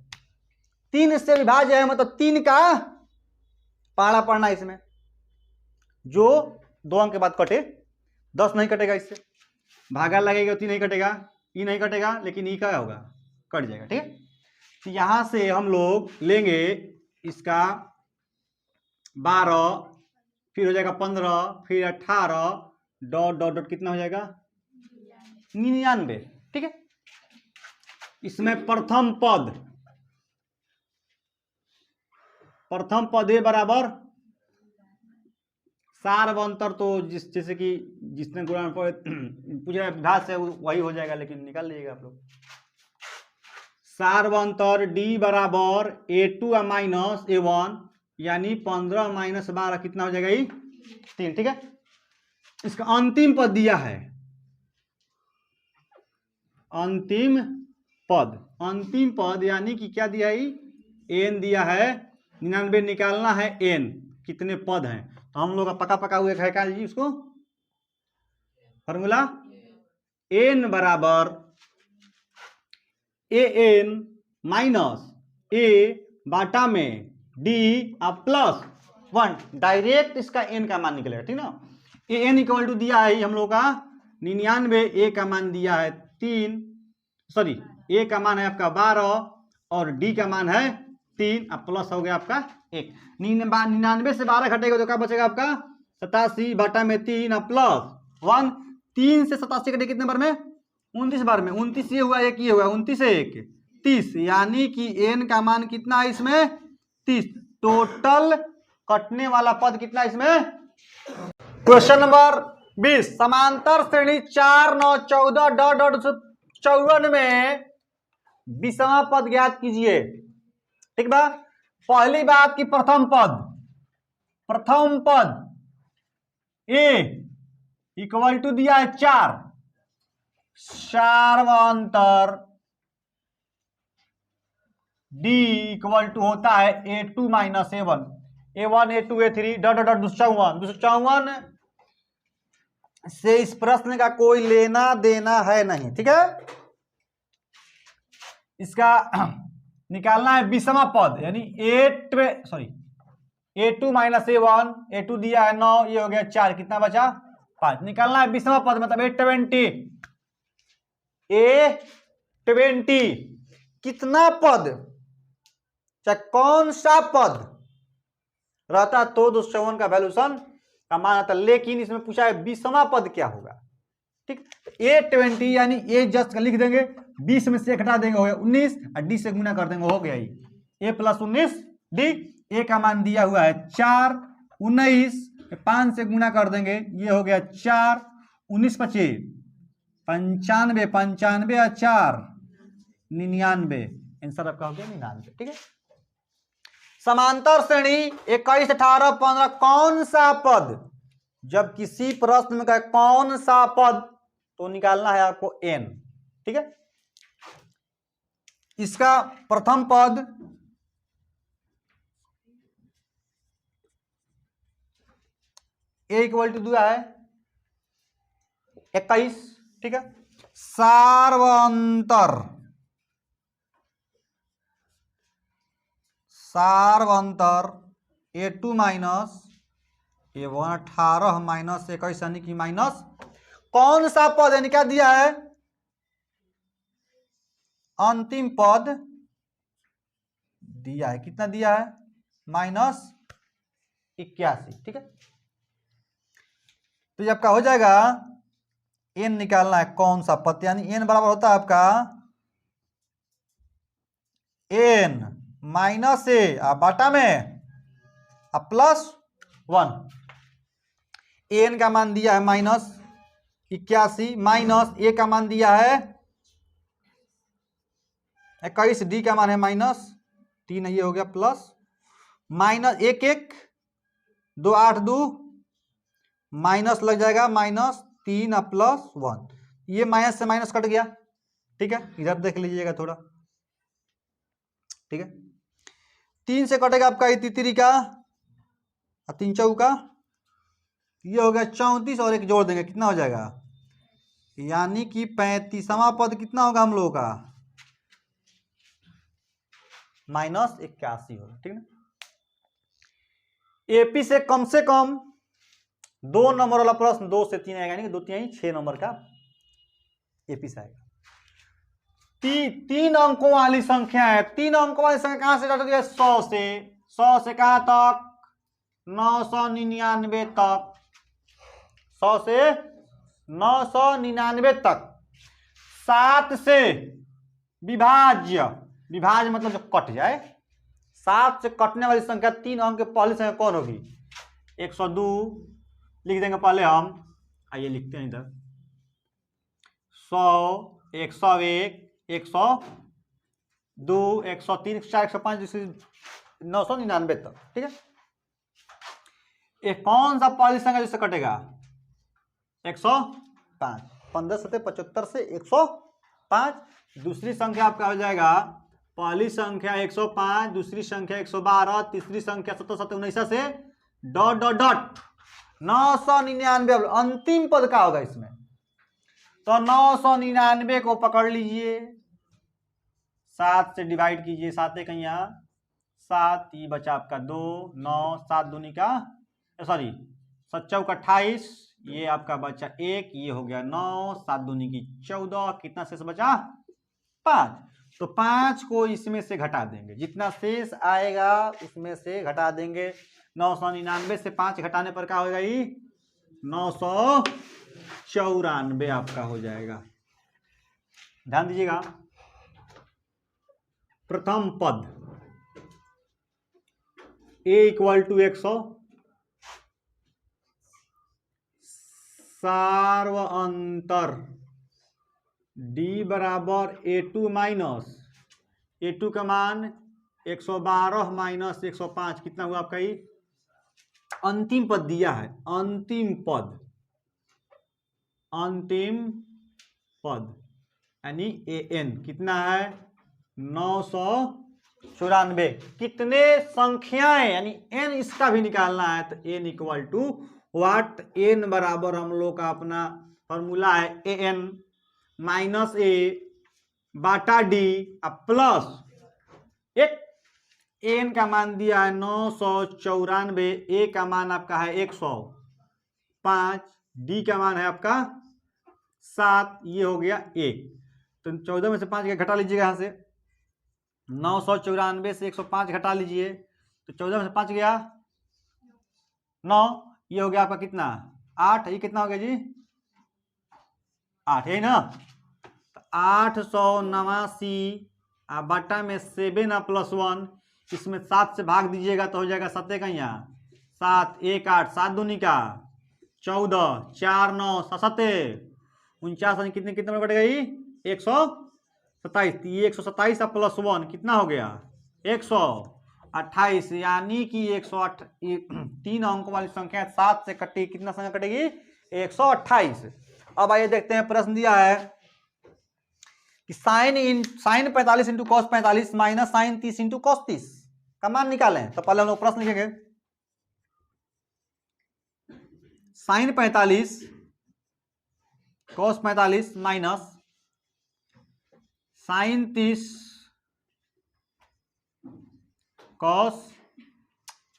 3 से विभाज्य है मतलब 3 का पहाड़ा पढ़ना इसमें, जो 2 अंक के बाद कटे 10 नहीं कटेगा, इससे भागा लगेगा 3 नहीं कटेगा, ई नहीं कटेगा, लेकिन ई क्या होगा कट जाएगा, ठीक है। तो यहां से हम लोग लेंगे इसका 12, फिर हो जाएगा 15, फिर 18 डॉट डॉट डॉट कितना हो जाएगा 99, ठीक है। इसमें प्रथम पद ए बराबर सार्वंतर, तो जैसे कि जिसने गुणा पूछ रहा है विभाज्य से वही हो जाएगा, लेकिन निकाल लीजिएगा आप लोग। सार्वंतर डी बराबर A2 माइनस A1 यानी 15 माइनस 12 कितना हो जाएगा ये 3, ठीक है। इसका अंतिम पद दिया है, अंतिम पद यानी कि क्या दिया है n दिया है 99, निकालना है n कितने पद हैं। तो हम लोग का पका हुआ है क्या लीजिए उसको फॉर्मूला, n बराबर an माइनस a बाटा में d प्लस 1, डायरेक्ट इसका n का मान निकलेगा, ठीक ना। an इक्वल टू दिया है हम लोग का 99, a का मान दिया है 3, सॉरी a का मान है आपका 12 और d का मान है 3, अब प्लस हो गया आपका 1। 99 से 12 घटेगा तो क्या बचेगा आपका 87 बटा में 3 प्लस 1। 3 से 87 घटे कितने बार में 29 बार में, 29 ये हुआ, एक ये हुआ, 29 1 30, यानी कि n का मान कितना है इसमें 30। टोटल कटने वाला पद कितना इसमें। क्वेश्चन नंबर 20 समांतर श्रेणी 4 9 14 डॉट डॉट 54 में 20वां पद ज्ञात कीजिए, ठीक बा। पहली बात की प्रथम पद a इक्वल टू दिया है 4, सार्वंतर d इक्वल टू होता है A2 minus A1, A1 A2 A3 dot dot 254 से इस प्रश्न का कोई लेना देना है नहीं, ठीक है। इसका निकालना है 20वां पद यानी A2 माइनस A1, A2 दिया है 9, ये हो गया 4, कितना बचा 5। निकालना है 20वां पद मतलब A20 कितना पद चाहे कौन सा पद रहता तो 254 का वैल्यूशन का मान आता, लेकिन इसमें पूछा है 20वां पद क्या होगा, ठीक। A20 यानी A जस्ट लिख देंगे, 20 में से घटा देंगे हो गया 19 और d से गुना कर देंगे हो गया A प्लस 19 d। A का मान दिया हुआ है 4, 19 5 से गुना कर देंगे, ये हो गया 4, 19 25 95, 95 और 4 99, आंसर आपका हो गया 99, ठीक है। समांतर श्रेणी 21 18 15 कौन सा पद, जब किसी प्रश्न में कहे कौन सा पद तो निकालना है आपको n, ठीक है। इसका प्रथम पद a इक्वल टू दिया है 21, ठीक है। सार्वंतर A2 माइनस A1 18 माइनस 21 यानी कि माइनस कौन सा पद यानी क्या दिया है, अंतिम पद दिया है, कितना दिया है, -81। ठीक है, तो ये आपका हो जाएगा n निकालना है कौन सा पद, यानी n बराबर होता है आपका n माइनस ए बाटा में +1। n का मान दिया है -81 माइनस ए का मान दिया है 21, डी का मान है -3, ये हो गया प्लस -1 1 2 8 2 माइनस लग जाएगा -3 +1, ये माइनस से माइनस कट गया। ठीक है, इधर देख लीजिएगा थोड़ा। ठीक है, 3 से कटेगा आपका ये तितरी का 3 चौका, ये हो गया 34 और 1 जोड़ देंगे कितना हो जाएगा, यानी कि 35वां पद कितना होगा हम लोगों का -81 होगा। ठीक है, एपी से कम 2 नंबर वाला प्रश्न 2 से 3 आएगा, यानी कि 2 3 6 नंबर का एपी से आएगा। 3 अंकों वाली संख्या है, 3 अंकों वाली संख्या कहां से स्टार्ट होती है, 100 से कहां तक, 999 तक, 100 से 999 तक। 7 से विभाज्य मतलब जो कट जाए, 7 से कटने वाली संख्या 3 अंक की पहली संख्या कौन होगी, 102 लिख देंगे पहले हम, आइए लिखते हैं इधर 100 101 102 103 104 105 999 तक। ठीक है, ये कौन सा पहली संख्या जिससे कटेगा, 105, 15 7 75 से 105। दूसरी संख्या आपका हो जाएगा, पहली संख्या 105, दूसरी संख्या 112, तीसरी संख्या 17 7 19 से डॉट 999। अंतिम पद का होगा इसमें, तो 999 को पकड़ लीजिए, 7 से डिवाइड कीजिए, 7 एक यहाँ 7, ये बचा आपका 2 9 7 दूनी का 7 चौक 28, ये आपका बचा 1, ये हो गया 9 7 दूनी की 14, कितना शेष बचा 5। तो 5 को इसमें से घटा देंगे, जितना शेष आएगा उसमें से घटा देंगे। 999 से 5 घटाने पर क्या होगा, ये 994 आपका हो जाएगा। ध्यान दीजिएगा, प्रथम पद a = 100, सार्वअंतर d बराबर A2 माइनस A2 का मान 112 माइनस 105, कितना हुआ आपका, ये अंतिम पद दिया है, अंतिम पद यानी an कितना है 994। कितने संख्याएं यानी n इसका भी निकालना है, तो n = व्हाट, n बराबर हम लोग का अपना फॉर्मूला है an minus a Bata d plus एक, n का मान दिया है 994, a का मान आपका है 105, d का मान है आपका 7, ये हो गया 1। तो 14 में से 5 घटा लीजिएगा, यहाँ से 994 से 105 घटा लीजिए, तो 14 में से 5 गया 9, ये हो गया आपका कितना 8, ये कितना हो गया जी 8, यही ना। तो 889 बटा में 7 + 1, इसमें 7 से भाग दीजिएगा तो हो जाएगा 7 का यहाँ 7 1 8 7 दूनी का 14 4 9 7 49, कितने नंबर कट गई 127, ये 127 + 1 कितना हो गया 128, यानी कि 108। 3 अंक वाली संख्या 7 से कटी, कितना संख्या कटेगी 128। अब आइए देखते हैं, प्रश्न दिया है कि sine 45 × cos 45 minus sine 30 × cos 30 का मान निकालें। तो पहले हम लोग प्रश्न लिखेंगे, sine 45 cos 45 minus sine 30 cos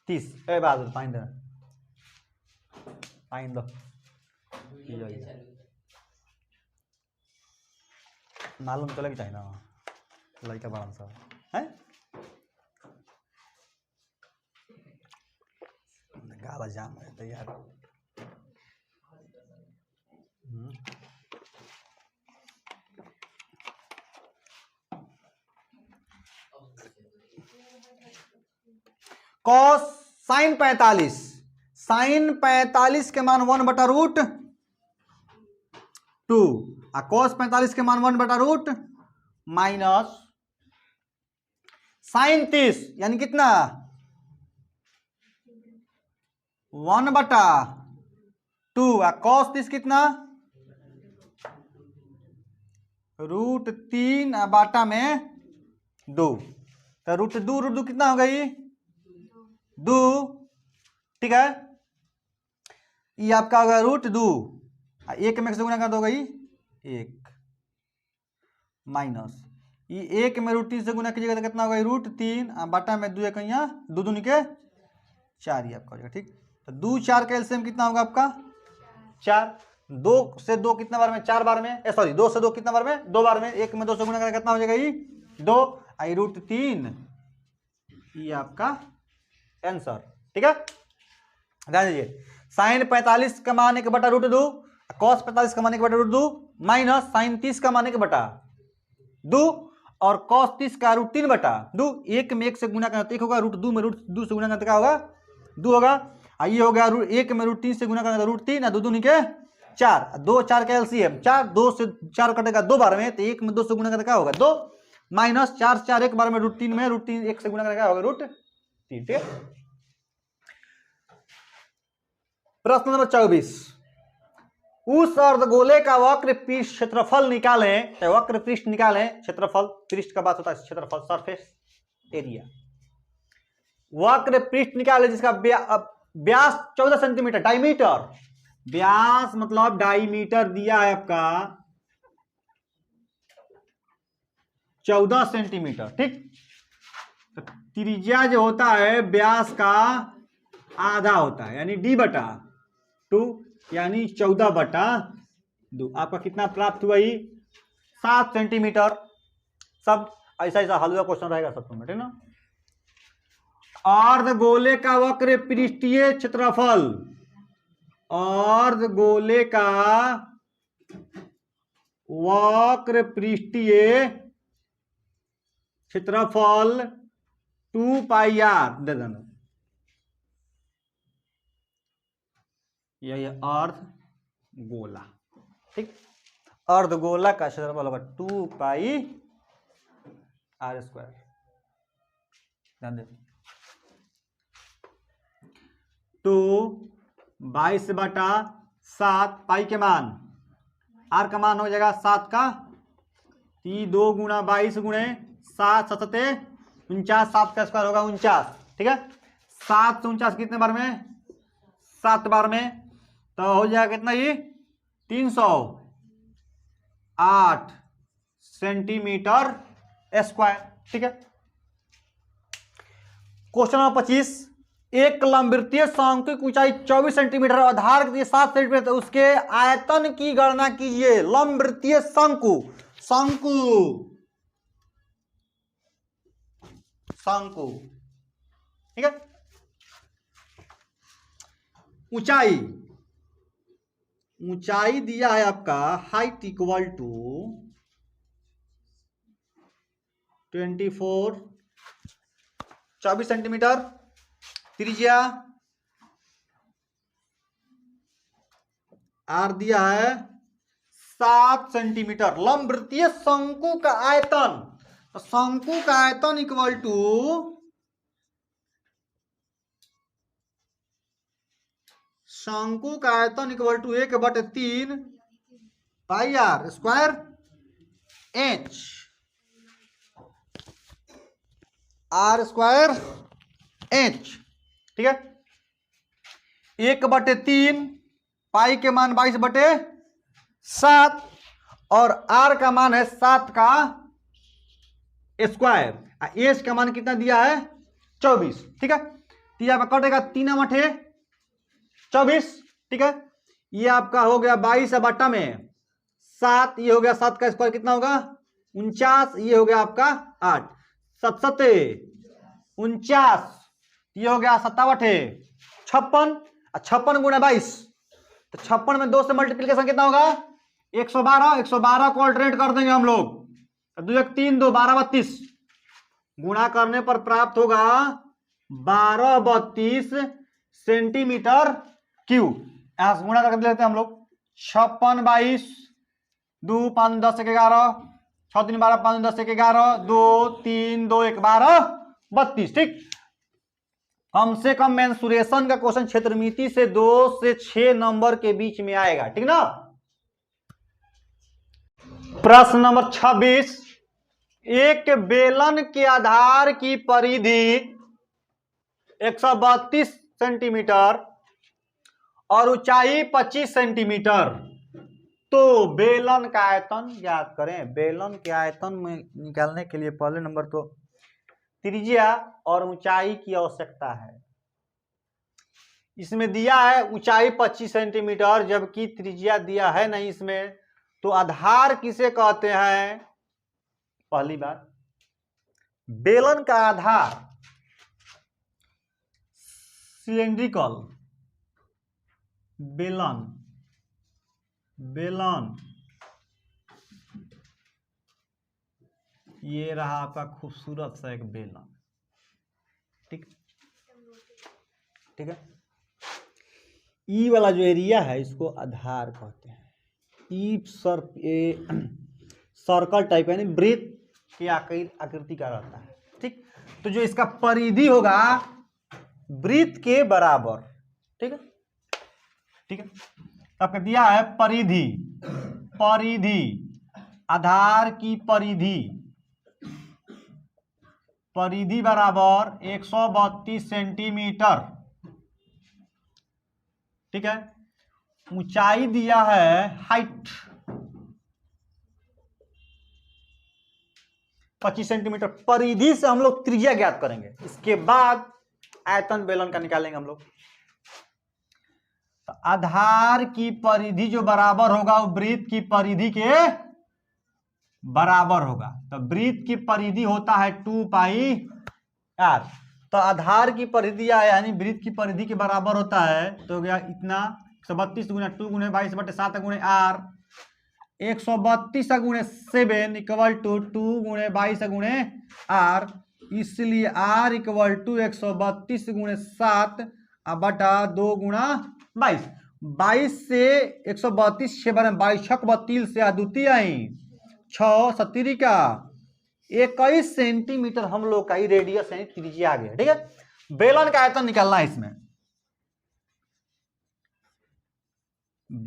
30 ए बात फाइन दो मालूम चले कि चाहिए ना लड़का बड़ा सा है गाला जाम है तो यार कॉस साइन 45 के मान 1/√2 और कॉस 45 के मान 1/√, माइनस साइन 30 यानी कितना 1/2 और कॉस 30 कितना √3 बाटा में 2 तो √2 कितना हो गई 2, ठीक है। ये आपका होगा √2 1 में से गुना कर दो गई 1 माइनस ये 1 में √3 से गुना कीजिएगा तो कितना होगा √3 बाटा में 2 यहाँ 2 दूनी के 4 ही आपका हो जाएगा, ठीक। तो 2 4 का एलसीएम कितना होगा आपका 4, 2 से 2 कितना बार में 4 बार में सॉरी 2 से 2 कितना बार में 2 बार में 1 में 2 से गुना करके कितना हो जाएगा ये 2 आई √3 ये आपका आंसर, ठीक है। ध्यान दीजिए साइन 45 का मान 1/√2 कॉस 45 का मान 1/√2 माइनस साइन 30 का मान 1/2 और कॉस 30 का √3/2 1 में 1 से गुना करना तो 1 होगा √2 में √2 से गुना करना क्या होगा 2 होगा। ये हो गया 1 में √3 से गुना करना √3 और 2 दूनी के 4 2 4 का एलसीएम 4 2 से 4 कटेगा 2 बार में तो 1 में 2 से गुना करना क्या होगा 2 माइनस 4 4 1 बार में √3 में √3 1 से गुना करना क्या होगा √3, ठीक है। प्रश्न नंबर 24 उस अर्धगोले का वक्र पृष्ठ क्षेत्रफल निकालें, वक्र पृष्ठ निकालें, क्षेत्रफल पृष्ठ का बात होता है क्षेत्रफल सरफेस एरिया, वक्र पृष्ठ निकालें जिसका व्यास 14 सेंटीमीटर डायमीटर, व्यास मतलब डायमीटर दिया है आपका 14 सेंटीमीटर, ठीक। तो त्रिज्या जो होता है व्यास का आधा होता है यानी d/2 यानी 14/2 आपका कितना प्राप्त हुआ ही 7 सेंटीमीटर। सब ऐसा हलवा क्वेश्चन रहेगा सब में, ठीक ना। अर्धगोले का वक्र पृष्ठीय क्षेत्रफल, अर्धगोले का वक्र पृष्ठीय क्षेत्रफल 2πr दे देना, यह अर्धगोला, ठीक। अर्धगोला का क्षेत्रफल होगा 2πr², ध्यान दे। तो 22/7 पाई के मान आर का मान हो जाएगा 7 का 2 गुणा 22 गुणे 7 7 49 7 का स्क्वायर होगा 49, ठीक है। 7 से 49 कितने बार में 7 बार में तो हो जाएगा कितना ये 308 सेंटीमीटर स्क्वायर, ठीक है। क्वेश्चन नंबर 25 एक लंबवृत्तीय शंकु की ऊंचाई 24 सेंटीमीटर और आधार की 7 सेंटीमीटर तो उसके आयतन की गणना कीजिए। लंबवृत्तीय शंकु शंकु शंकु, ठीक है। ऊंचाई ऊंचाई दिया है आपका हाइट इक्वल टू 24 सेंटीमीटर, त्रिज्या आर दिया है 7 सेंटीमीटर। लंबवृत्तीय शंकु का आयतन, शंकु का आयतन इक्वल टू शंकु का आयतन equal to 1/3 pi r square h r square h, ठीक है। 1/3 पाई के मान 22/7 और आर का मान है 7 का स्क्वायर। एच का मान कितना दिया है 24, ठीक है। तो ये आपका कटेगा 3 मठे 24, ठीक है। ये आपका हो गया 22 बट्टा में 7, ये हो गया 7 का स्क्वायर कितना होगा 49, ये हो गया आपका 8, 7 सत्ते 49, ये हो गया 57 56, 56 गुणा 22, तो 56 में 2 से मल्टीप्लीकेशन कितना होगा 112, 112 को अल्टरनेट कर देंगे हम लोग, 2 1 3 2 12 32, गुणा करने पर प्राप्त होगा 1232 सेंटीमीटर क्यूब। यहां से गुणा करके लेते हैं हम लोग 56 22 2 5 10 1 11 6 3 12 5 10 1 11 2 3 2 1 12 32, ठीक। कम से कम मेंसुरेशन का क्वेश्चन क्षेत्रमिति से 2 से 6 नंबर के बीच में आएगा, ठीक ना। प्रश्न नंबर 26, एक बेलन के आधार की परिधि 132 सेंटीमीटर और ऊंचाई 25 सेंटीमीटर, तो बेलन का आयतन ज्ञात करें। बेलन के आयतन में निकालने के लिए पहले नंबर तो त्रिज्या और ऊंचाई की आवश्यकता है। इसमें दिया है ऊंचाई 25 सेंटीमीटर जबकि त्रिज्या दिया है नहीं इसमें, तो आधार किसे कहते हैं। पहली बात, बेलन का आधार सिलेंड्रिकल बेलन, बेलन ये रहा आपका खूबसूरत सा एक बेलन, ठीक ठीक है। ई वाला जो एरिया है इसको आधार कहते हैं। ई सर्कल टाइप यानी वृत्त की आकृति का रहता है, ठीक। तो जो इसका परिधि होगा वृत्त के बराबर, ठीक है ठीक है। आपका दिया है परिधि, परिधि आधार की परिधि, परिधि बराबर 132 सेंटीमीटर, ठीक है। ऊंचाई दिया है हाइट 25 सेंटीमीटर। परिधि से हम लोग त्रिज्या ज्ञात करेंगे, इसके बाद आयतन बेलन का निकालेंगे हम लोग। तो आधार की परिधि जो बराबर होगा वो वृत्त की परिधि के बराबर होगा। तो वृत्त की परिधि होता है 2 पाई r, तो आधार की परिधि यानी वृत्त की परिधि के बराबर होता है, तो हो गया इतना 132 गुना 2 गुने 22/7 गुणे r, 132 गुणे 7 इक्वल टू 2 गुणे 22 गुणे r, इसलिए r इक्वल टू 132 गुणे 7 बटा 2 गुणा 22। 22 से 132 6 बार 22 छक 32 से अद्वितीय 6 70 का 21 सेंटीमीटर हम लोग का रेडियस है, त्रिज्या आ गया, ठीक है। बेलन का आयतन निकालना है इसमें।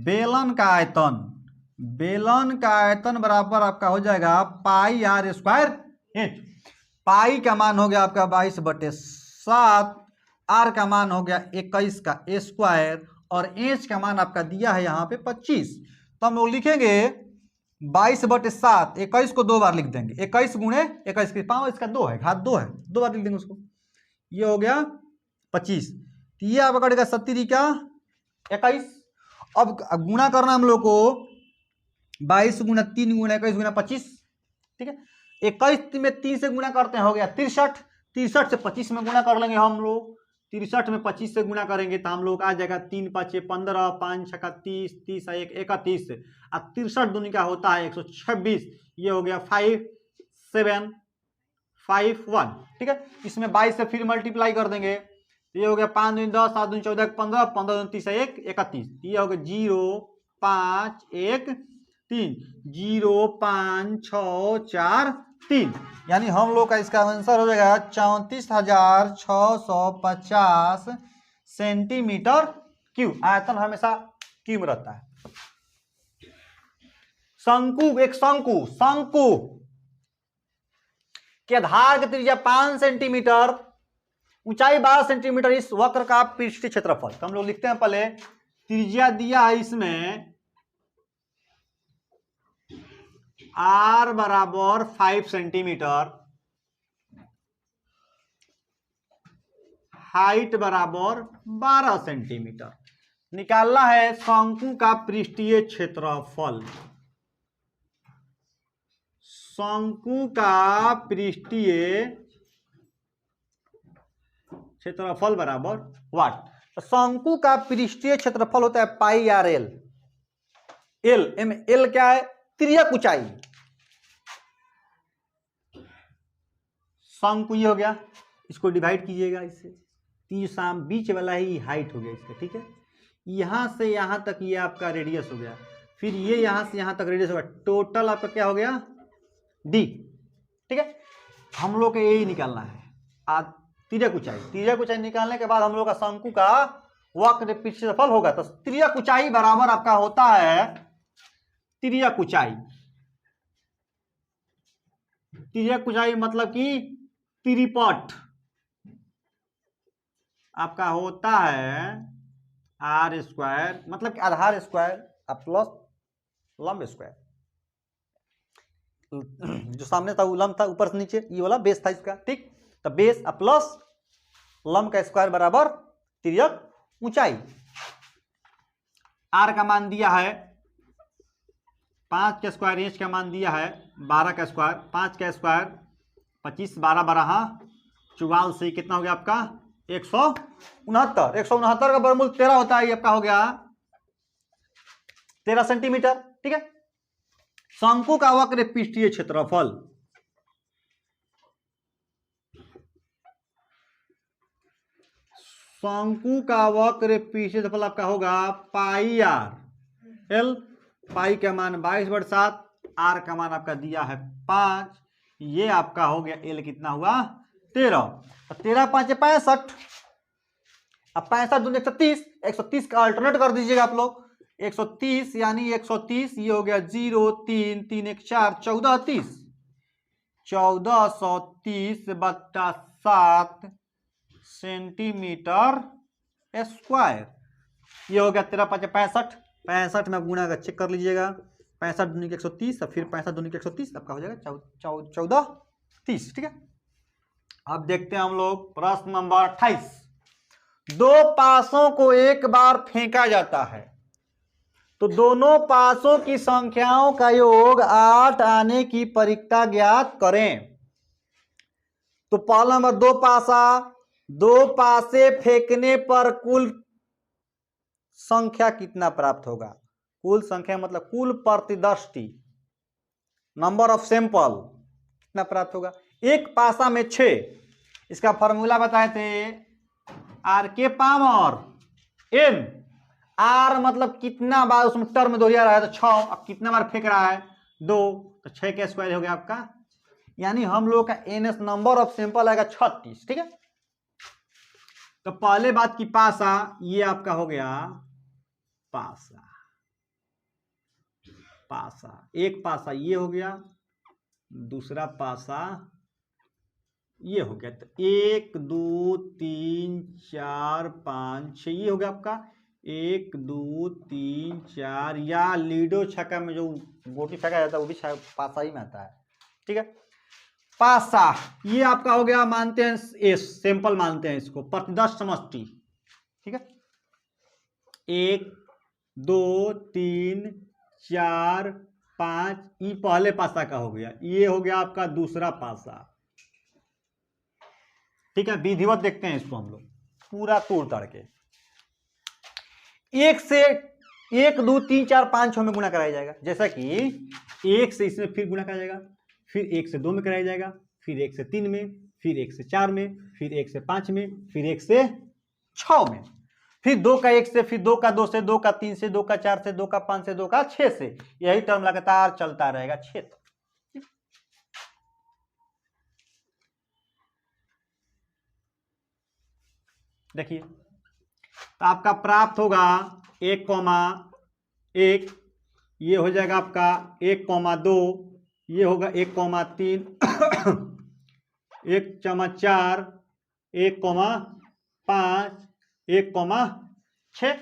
बेलन का आयतन, बेलन का आयतन बराबर आपका हो जाएगा पाई r स्क्वायर इंच। पाई का मान हो गया आपका 22/7, r का मान हो गया 21 का स्क्वायर और इंच का मान आपका दिया है यहाँ पे 25। तो हम लोग लिखेंगे 22/7, 21 को 2 बार लिख देंगे, 21 गुणे 21 के 5, इसका 2 है, घात 2 है, 2 बार लिख देंगे उसको, ये हो गया 25। तो ये आपका कटेगा 70 का 21। अब गुणा करना हम लोग को 22 गुना 3 गुना 21 गुना 25, ठीक है। 21 में 3 से गुणा करते हैं, हो गया 63, 63 से 25 में गुणा कर लेंगे हम लोग, 63 में 25 से गुणा करेंगे तो हम लोग आ जाएगा 3 5 15 5 6 30 30 1 31 और 63 दूनी का होता है 126, ये हो गया 5 7 5 1, ठीक है। इसमें 22 से फिर मल्टीप्लाई कर देंगे, ये हो गया 5 दूनी 10 7 दूनी 14 15 15 दूनी 30 1 31, ये हो गया 0 5 1 3 0 5 6 4 3, यानी हम लोग का इसका आंसर हो जाएगा 34,650 सेंटीमीटर क्यूब। आयतन हमेशा क्यूब रहता है। शंकु, एक शंकु, शंकु के आधार की त्रिज्या 5 सेंटीमीटर, ऊंचाई 12 सेंटीमीटर, इस वक्र का पृष्ठीय क्षेत्रफल। तो हम लोग लिखते हैं पहले त्रिज्या दिया है इसमें r बराबर 5 सेंटीमीटर, हाइट बराबर 12 सेंटीमीटर। निकालना है शंकु का पृष्ठीय क्षेत्रफल। शंकु का पृष्ठीय क्षेत्रफल बराबर वाट। तो शंकु का पृष्ठीय क्षेत्रफल होता है पाई आर एल। एल क्या है? तिर्यक ऊंचाई। शंकु ये हो गया, इसको डिवाइड कीजिएगा इससे, तीन बीच वाला ही हाइट हो गया इसका, ठीक है। यहां से यहां तक ये आपका रेडियस हो गया, फिर ये यहां से यहां तक रेडियस होगा, टोटल आपका क्या हो गया? डी, ठीक है। हम लोग को यही निकालना है तिर्यक ऊंचाई। तिर्यक ऊंचाई निकालने के बाद हम लोग का शंकु का वक्र क्षेत्रफल होगा। तो तिर्यक ऊंचाई बराबर आपका होता है तिर्यक ऊंचाई। तिर्यक ऊंचाई मतलब कि त्रिपट आपका होता है आर स्क्वायर, मतलब कि आधार स्क्वायर प्लस लंब स्क्वायर। जो सामने था वो लंब था, ऊपर से नीचे ये वाला बेस था इसका, ठीक। तो बेस प्लस लंब का स्क्वायर बराबर तिर्यक ऊंचाई। आर का मान दिया है 5 का स्क्वायर, इंच का मान दिया है 12 का स्क्वायर, 5 का स्क्वायर 25, 12 12 44 से कितना हो गया आपका? 169। 169 का वर्गमूल 13 होता है, ये आपका हो गया 13 सेंटीमीटर, ठीक है। शंकु का वक्र पृष्ठीय क्षेत्रफल, शंकु का वक्र पृष्ठीय क्षेत्रफल आपका होगा पाई आर एल। पाई का मान 22/7, आर का मान आपका दिया है 5, ये आपका हो गया एल कितना हुआ? 13। 13 5 65, अब 65 दूनी 130, 130 का अल्टरनेट कर दीजिएगा आप लोग। 130 यानी 130, ये हो गया 0 3 3 1 4 1430, 1430/7 सेंटीमीटर स्क्वायर। ये हो गया 13 5 65, 65 में गुणा का चेक कर लीजिएगा। 65 दूनी 130, फिर 65 दूनी 130, आपका हो जाएगा 1430, ठीक है। अब देखते हैं हम लोग प्रश्न नंबर 28। दो पासों को एक बार फेंका जाता है तो दोनों पासों की संख्याओं का योग 8 आने की परिकता ज्ञात करें। तो पहला नंबर, दो पासे फेंकने पर कुल संख्या कितना प्राप्त होगा? कुल संख्या मतलब कुल प्रतिदष्टि, नंबर ऑफ सैंपल कितना प्राप्त होगा? एक पासा में 6, इसका फॉर्मूला बताए थे आर के पावर एन। आर मतलब कितना बार उसमें टर्म दोहरा रहा है, तो 6। अब कितना बार फेंक रहा है? 2, तो 6 का स्क्वायर हो गया आपका, यानी हम लोग का एनएस नंबर ऑफ सैंपल आएगा 36, ठीक है। तो पहले बात की पासा, ये आपका हो गया पासा, एक पासा ये हो गया, दूसरा पासा ये हो गया। तो 1 2 3 4 5 6 ये हो गया आपका 1 2 3 4, या लीडो छक्का में जो गोटी फेंका जाता है वो भी पासा ही में आता है, ठीक है। पासा ये आपका हो गया, मानते हैं एस, सैंपल मानते हैं इसको, प्रतिदष्ट समष्टि, ठीक है। 1 2 3 4 5, ये पहले पासा का हो गया, ये हो गया आपका दूसरा पासा, ठीक है। विधिवत देखते हैं इसको हम लोग पूरा तोड़ ताड़ के। 1 से 1 2 3 4 5 6 में गुणा कराया जाएगा, जैसा कि 1 से इसमें फिर गुणा कराया जाएगा, फिर 1 से 2 में कराया जाएगा, फिर 1 से 3 में, फिर 1 से 4 में, फिर 1 से 5 में, फिर 1 से 6 में, फिर 2 का 1 से, फिर 2 का 2 से, 2 का 3 से, 2 का 4 से, 2 का 5 से, 2 का 6 से, यही टर्म लगातार चलता रहेगा 6 तक। देखिए, तो आपका प्राप्त होगा 1,1, ये हो जाएगा आपका 1,2, ये होगा 1,3, 1,4, 1,5, 1,6,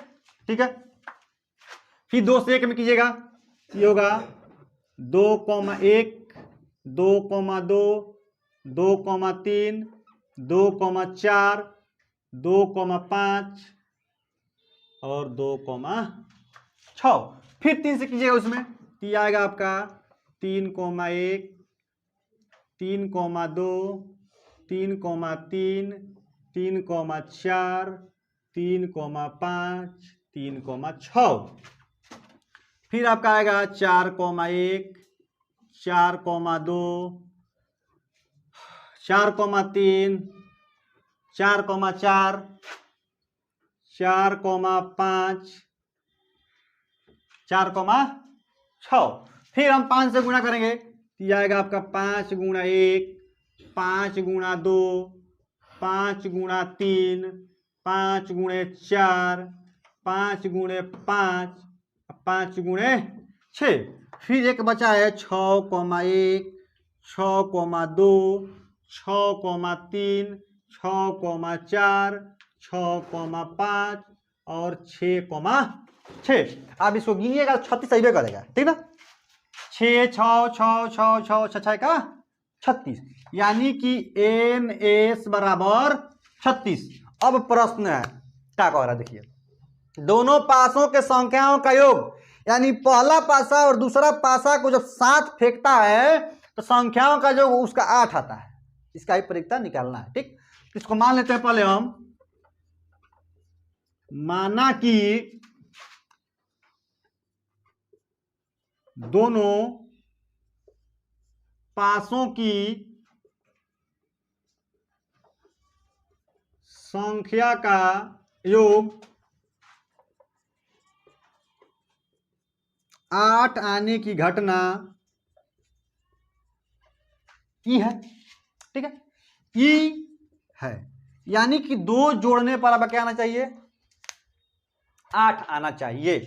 ठीक है। फिर 2 से 1 में कीजिएगा, ये होगा 2,1, 2,2, 2,3, 2,4, 2,5 और 2,6। फिर 3 से कीजिएगा उसमें, तो ये आएगा आपका 3,1, 3,2, 3,3, 3,4, 3,5, 3,6। फिर आपका आएगा 4,1, 4,2, 4,3, 4,4, 4,5, 4,6। फिर हम 5 से गुणा करेंगे, तो यह आएगा आपका 5 गुणा 1, 5 गुणा 2, 5 गुणा 3, 5 गुणे 4, 5 गुणे 5, 5 गुणे 6। फिर एक बचा है 6,1, 6,2, 6,3, 6,4, 6,5 और 6,6। आप इसको गिनिएगा 36 आइबे करेगा, ठीक ना। 6, 6, 6, 6, 6, 6 का 36, यानी कि NS बराबर 36। अब प्रश्न है क्या कह रहा है, देखिए दोनों पासों के संख्याओं का योग, यानी पहला पासा और दूसरा पासा को जब साथ फेंकता है तो संख्याओं का योग उसका 8 आता है। इसका ही परिकता निकालना है, ठीक। इसको मान लेते हैं पहले हम, माना कि दोनों पासों की संख्या का योग 8 आने की घटना ई है, ठीक है, ई है, यानी कि 2 जोड़ने पर अब क्या आना चाहिए, 8 आना चाहिए।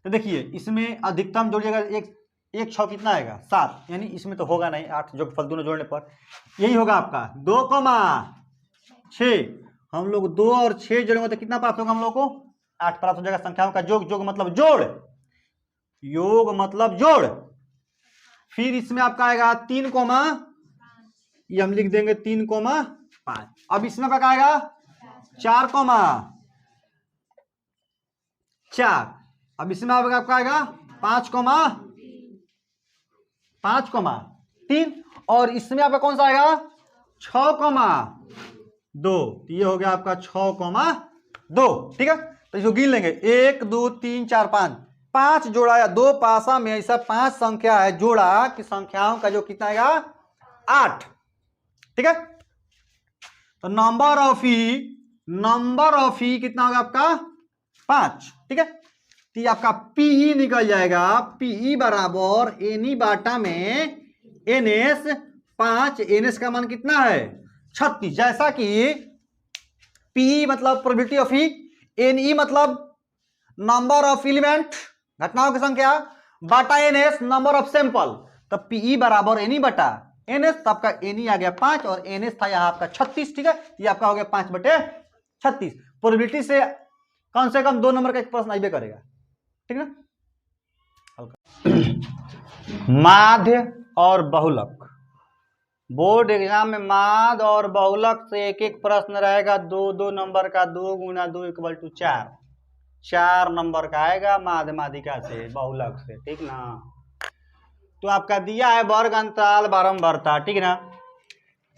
तो देखिए इसमें अधिकतम जोड़िएगा, एक 6 कितना आएगा 7, यानी इसमें तो होगा नहीं 8 जो फल दोनों जोड़ने पर, यही होगा आपका 2,6। हम लोग 2 और 6 जोड़ेंगे तो कितना प्राप्त होगा हम लोग को, 8 प्राप्त हो जाएगा। संख्याओं का योग, योग मतलब जोड़, योग मतलब जोड़। फिर इसमें आपका आएगा 3, ये हम लिख देंगे 3,5। अब इसमें क्या आएगा 4,4। अब इसमें आपका आएगा 5,3 और इसमें आपका कौन सा आएगा 6,2। ये हो गया आपका 6,2, ठीक है। तो इसको गिन लेंगे 1, 2, 3, 4, 5 जोड़ा या 2 पासा में ऐसा 5 संख्या है जोड़ा कि संख्याओं का जो कितना आएगा 8, ठीक है। तो नंबर ऑफ ई कितना होगा आपका 5, ठीक है। तो ये आपका पीई निकल जाएगा, पीई बराबर एनी बाटा में एनएस 5। एनएस का मान कितना है 36, जैसा कि पीई मतलब प्रोबेबिलिटी ऑफ ई, एनई मतलब नंबर ऑफ एलिमेंट घटनाओं की संख्या, बाटा एनएस नंबर ऑफ सैंपल। तो पीई बराबर एनई बटा एनएस, तो आपका एनई आ गया 5 और एनएस था यहाँ आपका 36, ठीक है। ये आपका हो गया 5/36। प्रोबेबिलिटी से कम 2 नंबर का एक प्रश्न आइबे करेगा, ठीक है। माध्य और बहुलक, बोर्ड एग्जाम में माध्य और बहुलक से एक एक प्रश्न रहेगा, 2-2 नंबर का, 2 गुना 2 = 4, 4 नंबर का आएगा माध्य माध्यिका से, बहुलक से, ठीक ना। तो आपका दिया है वर्ग अंतराल बारंबारता, ठीक है ना।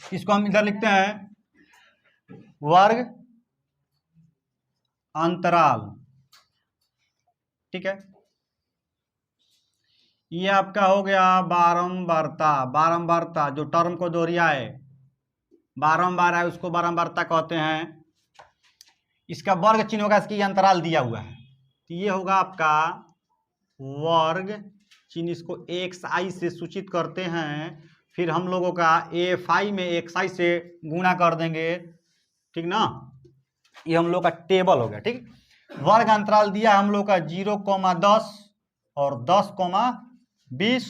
इसको हम इधर लिखते हैं वर्ग अंतराल, ठीक है। ये आपका हो गया बारंबारता, बारंबारता जो टर्म को दोहराए बारंबार है उसको बारंबारता कहते हैं। इसका वर्ग चिन्ह होगा, इसकी अंतराल दिया हुआ है, तो ये होगा आपका वर्ग चिन्ह, इसको xi से सूचित करते हैं। फिर हम लोगों का fi में xi से गुणा कर देंगे, ठीक ना। ये हम लोग का टेबल हो गया, ठीक। वर्ग अंतराल दिया हम लोग का 0,10 और 10,20।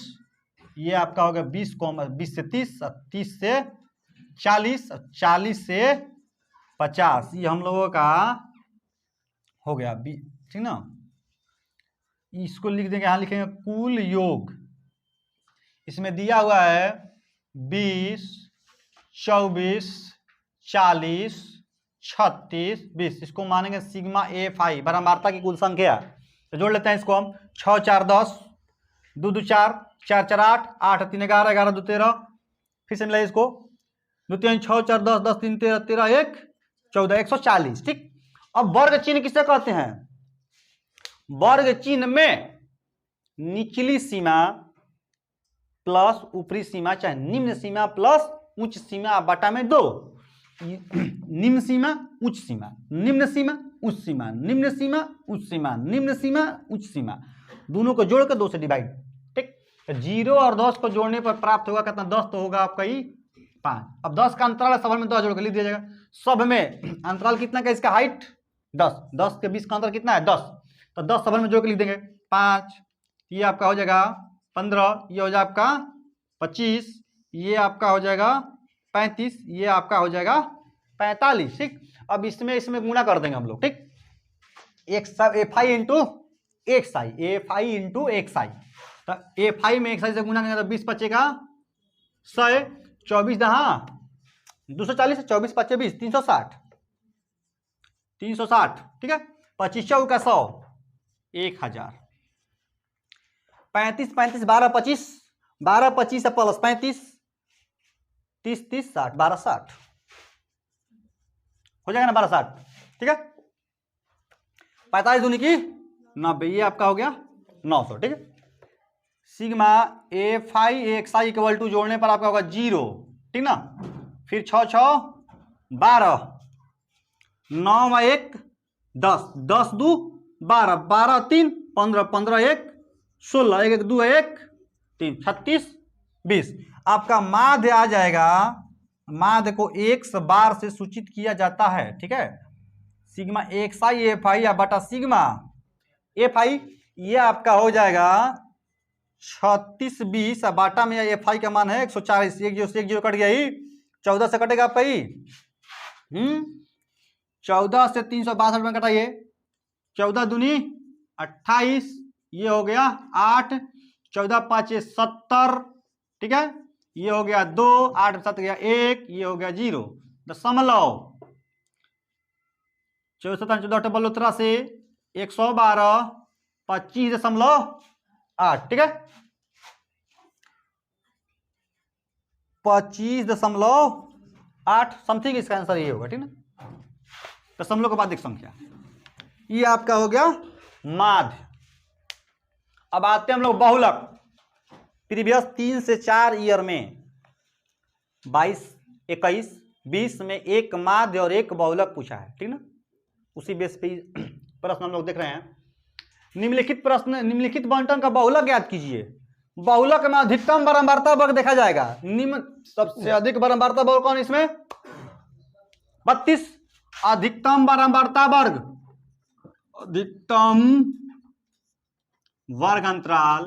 ये आपका हो गया 20 से 30, 30 से 40, 40 से 50। ये हम लोगों का हो गया, ठीक ना। इसको लिख देंगे, यहाँ लिखेंगे कुल योग। इसमें दिया हुआ है 20, 24, 40, 36 20, इसको मानेंगे सिग्मा ए फाई बारंबारता की कुल संख्या। तो जोड़ लेते हैं इसको हम, 6 4 10, 2 2 4, 4 4 8, 8 3 11, 11 2 13, फिर से मिला इसको 2 3 6 4 10, 10 3 13, 13 1 14, 140। ठीक, अब वर्ग चिन्ह किसे कहते हैं? वर्ग चिन्ह में निचली सीमा प्लस ऊपरी सीमा, चाहे निम्न सीमा प्लस उच्च सीमा बटा में 2। निम्न सीमा उच्च सीमा, निम्न सीमा उच्च सीमा, निम्न सीमा उच्च सीमा, निम्न सीमा उच्च सीमा, दोनों को जोड़कर 2 से डिवाइड। ठीक, 0 और 10 को जोड़ने पर प्राप्त होगा कितना? 10 तो होगा आपका ही 5। अब 10 का अंतराल है, सब में 10 जोड़कर लिख दिया जाएगा। सब में अंतराल कितना का? इसका हाइट 10, 10 के 20 का अंतर कितना है? 10। तो 10 सब में जोड़ के लिख देंगे 5, ये आपका हो जाएगा 15, ये हो जाएगा आपका 25, ये आपका हो जाएगा 35, ये आपका हो जाएगा 45। ठीक, अब इसमें गुणा कर देंगे हम लोग। ठीक, F I into X I, F I into X I. तो एफ आई में एक्स आई से गुणा करेंगे तो 20 बचेगा 100, 24 दहा 240, 24 25 20, 360, 360। ठीक है, 25 चौक का 100, 1000, 35 35 12 25, 12 25 से प्लस 35, 30 30 60, 12 60 हो जाएगा ना, 12 60। ठीक है, 45 दूनी की 90, ये आपका हो गया 900। ठीक है, sigma F I X I equal to जोड़ने पर आपका होगा 0। ठीक ना, फिर 6 6 12, 9 1 10, 10 2 12, 12 3 15, 15 1 16, 1 1 2 1 3, 36 20। आपका माध्य आ जाएगा, माध्य को एक्स बार से सूचित किया जाता है। ठीक है, सिग्मा एक्स आई एफ आई या बटा सिग्मा एफ आई, ये आपका हो जाएगा 36 20, बाटा में एफ आई का मान है 140, एक जीरो कट गया ही, 14 से कटेगा आपका ही 14 से 362 में कटाइए, 14 दूनी 28, ये हो गया 8, 14 5 70। ठीक है, ये हो गया 2, 8 7 गया 1, ये हो गया 0 दशमलव 14 14 13 से 112 25.8। ठीक है, 25.8 समथिंग इसका आंसर ये होगा। ठीक ना, दशमलव के बाद एक संख्या, ये आपका हो गया माध्य। अब आते हैं हम लोग बहुलक। प्रीवियस 3 से 4 ईयर में 22 21 20 में एक माध्य और एक बहुलक पूछा है। ठीक ना, उसी बेस पे प्रश्न हम लोग देख रहे हैं। निम्नलिखित प्रश्न, निम्नलिखित बंटन का बहुलक ज्ञात कीजिए। बहुलक में अधिकतम बारंबारता वर्ग देखा जाएगा। निम्न सबसे अधिक बारंबारता वर्ग कौन? इसमें 32। अधिकतम बारंबारता वर्ग, अधिकतम वर्ग अंतराल,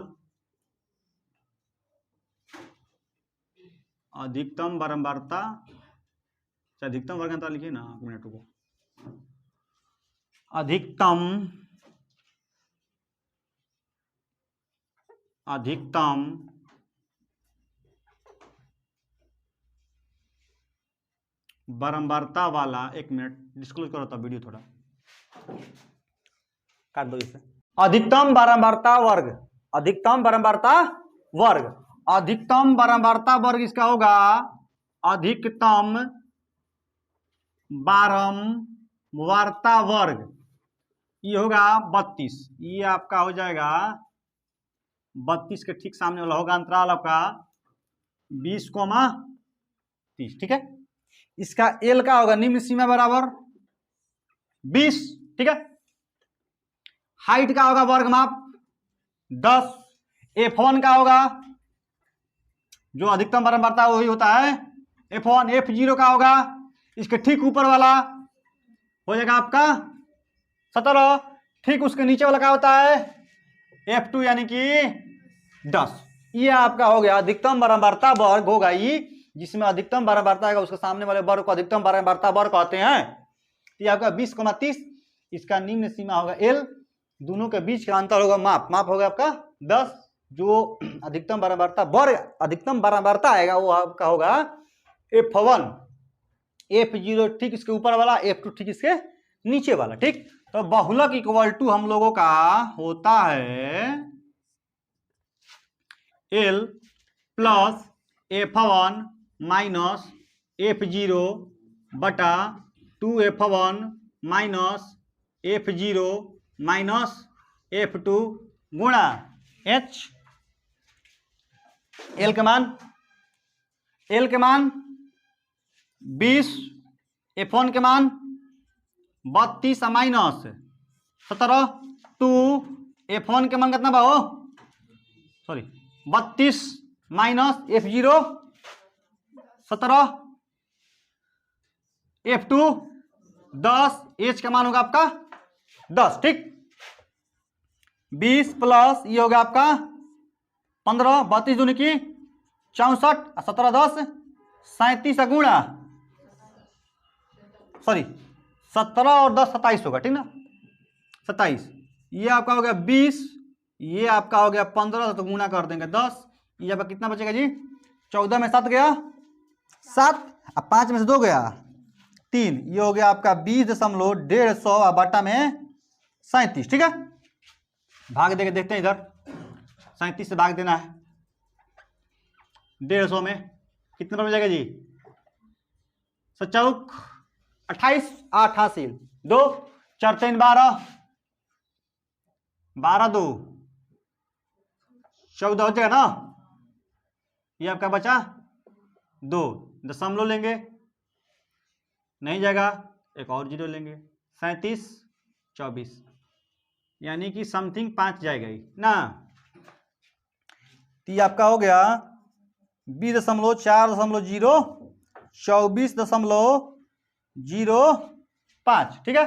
अधिकतम बारंबारता, अधिकतम वर्ग अंतराल लिखिए ना, एक मिनट को, अधिकतम बारंबारता वाला, एक मिनट डिस्क्लोज करो तब वीडियो थोड़ा काट दो इसे। अधिकतम बारंबारता वर्ग, अधिकतम बारंबारता वर्ग, अधिकतम बारंबारता वर्ग इसका होगा अधिकतम बारंबारता वर्ग, ये होगा 32। ये आपका हो जाएगा 32 के ठीक सामने वाला होगा अंतराल आपका 20,30। ठीक है, इसका एल का होगा निम्न सीमा बराबर 20। ठीक है, हाइट का होगा वर्ग माप 10। F1 का होगा जो अधिकतम बारंबारता वही होता है F1। F0 का होगा इसके ठीक ऊपर वाला हो जाएगा आपका 17। ठीक उसके नीचे वाला क्या होता है F2 यानी कि 10। ये आपका हो गया अधिकतम बारंबारता वर्ग होगा ये, जिसमें अधिकतम बारंबारता आएगा उसके सामने वाले वर्ग को अधिकतम बारंबारता वर्ग कहते हैं। ये आपका 20,30। इसका निम्न सीमा होगा L, दोनों के बीच का अंतर होगा माप होगा आपका 10। जो अधिकतम बारंबारता वर्ग, अधिकतम बारंबारता आएगा वो आपका होगा F1। F0 ठीक इसके ऊपर वाला, F2 ठीक इसके नीचे वाला। ठीक, तो बहुलक इक्वल टू हम लोगों का होता है L plus F1 minus F0 बटा 2F1 minus F0 minus F2 गुणा H। L के मान 20, F1 के मान 32 माइनस 17, 2 F1 के मान कितना बा हो, sorry 32 minus F0 17, F2 10, H का मान होगा आपका 10। ठीक, 20 प्लस ये होगा आपका 15, 32 दूनी की 64, 17 10 37 गुणा, सॉरी 17 और 10 27 होगा। ठीक ना, 27, ये आपका हो गया 20, ये आपका हो गया 15, तो गुणा कर देंगे 10, ये आपका कितना बचेगा जी, 14 में 7 गया 7, अब 5 में से 2 गया 3, ये हो गया आपका 20.150 बटा में 37। ठीक है, भाग देके देखते हैं, इधर 37 से भाग देना है 150 में, कितने पर जाएगा जी, 7 28, 8 हासिल, 2 4 3 12, 12 2 14 हो जाएगा ना, ये आपका बचा 2, दशमलव लेंगे नहीं जाएगा, एक और 0 लेंगे, 37 24, यानी कि समथिंग 5 जाएगा ही ना। तो ये आपका हो गया 20.4.0 24.05। ठीक है।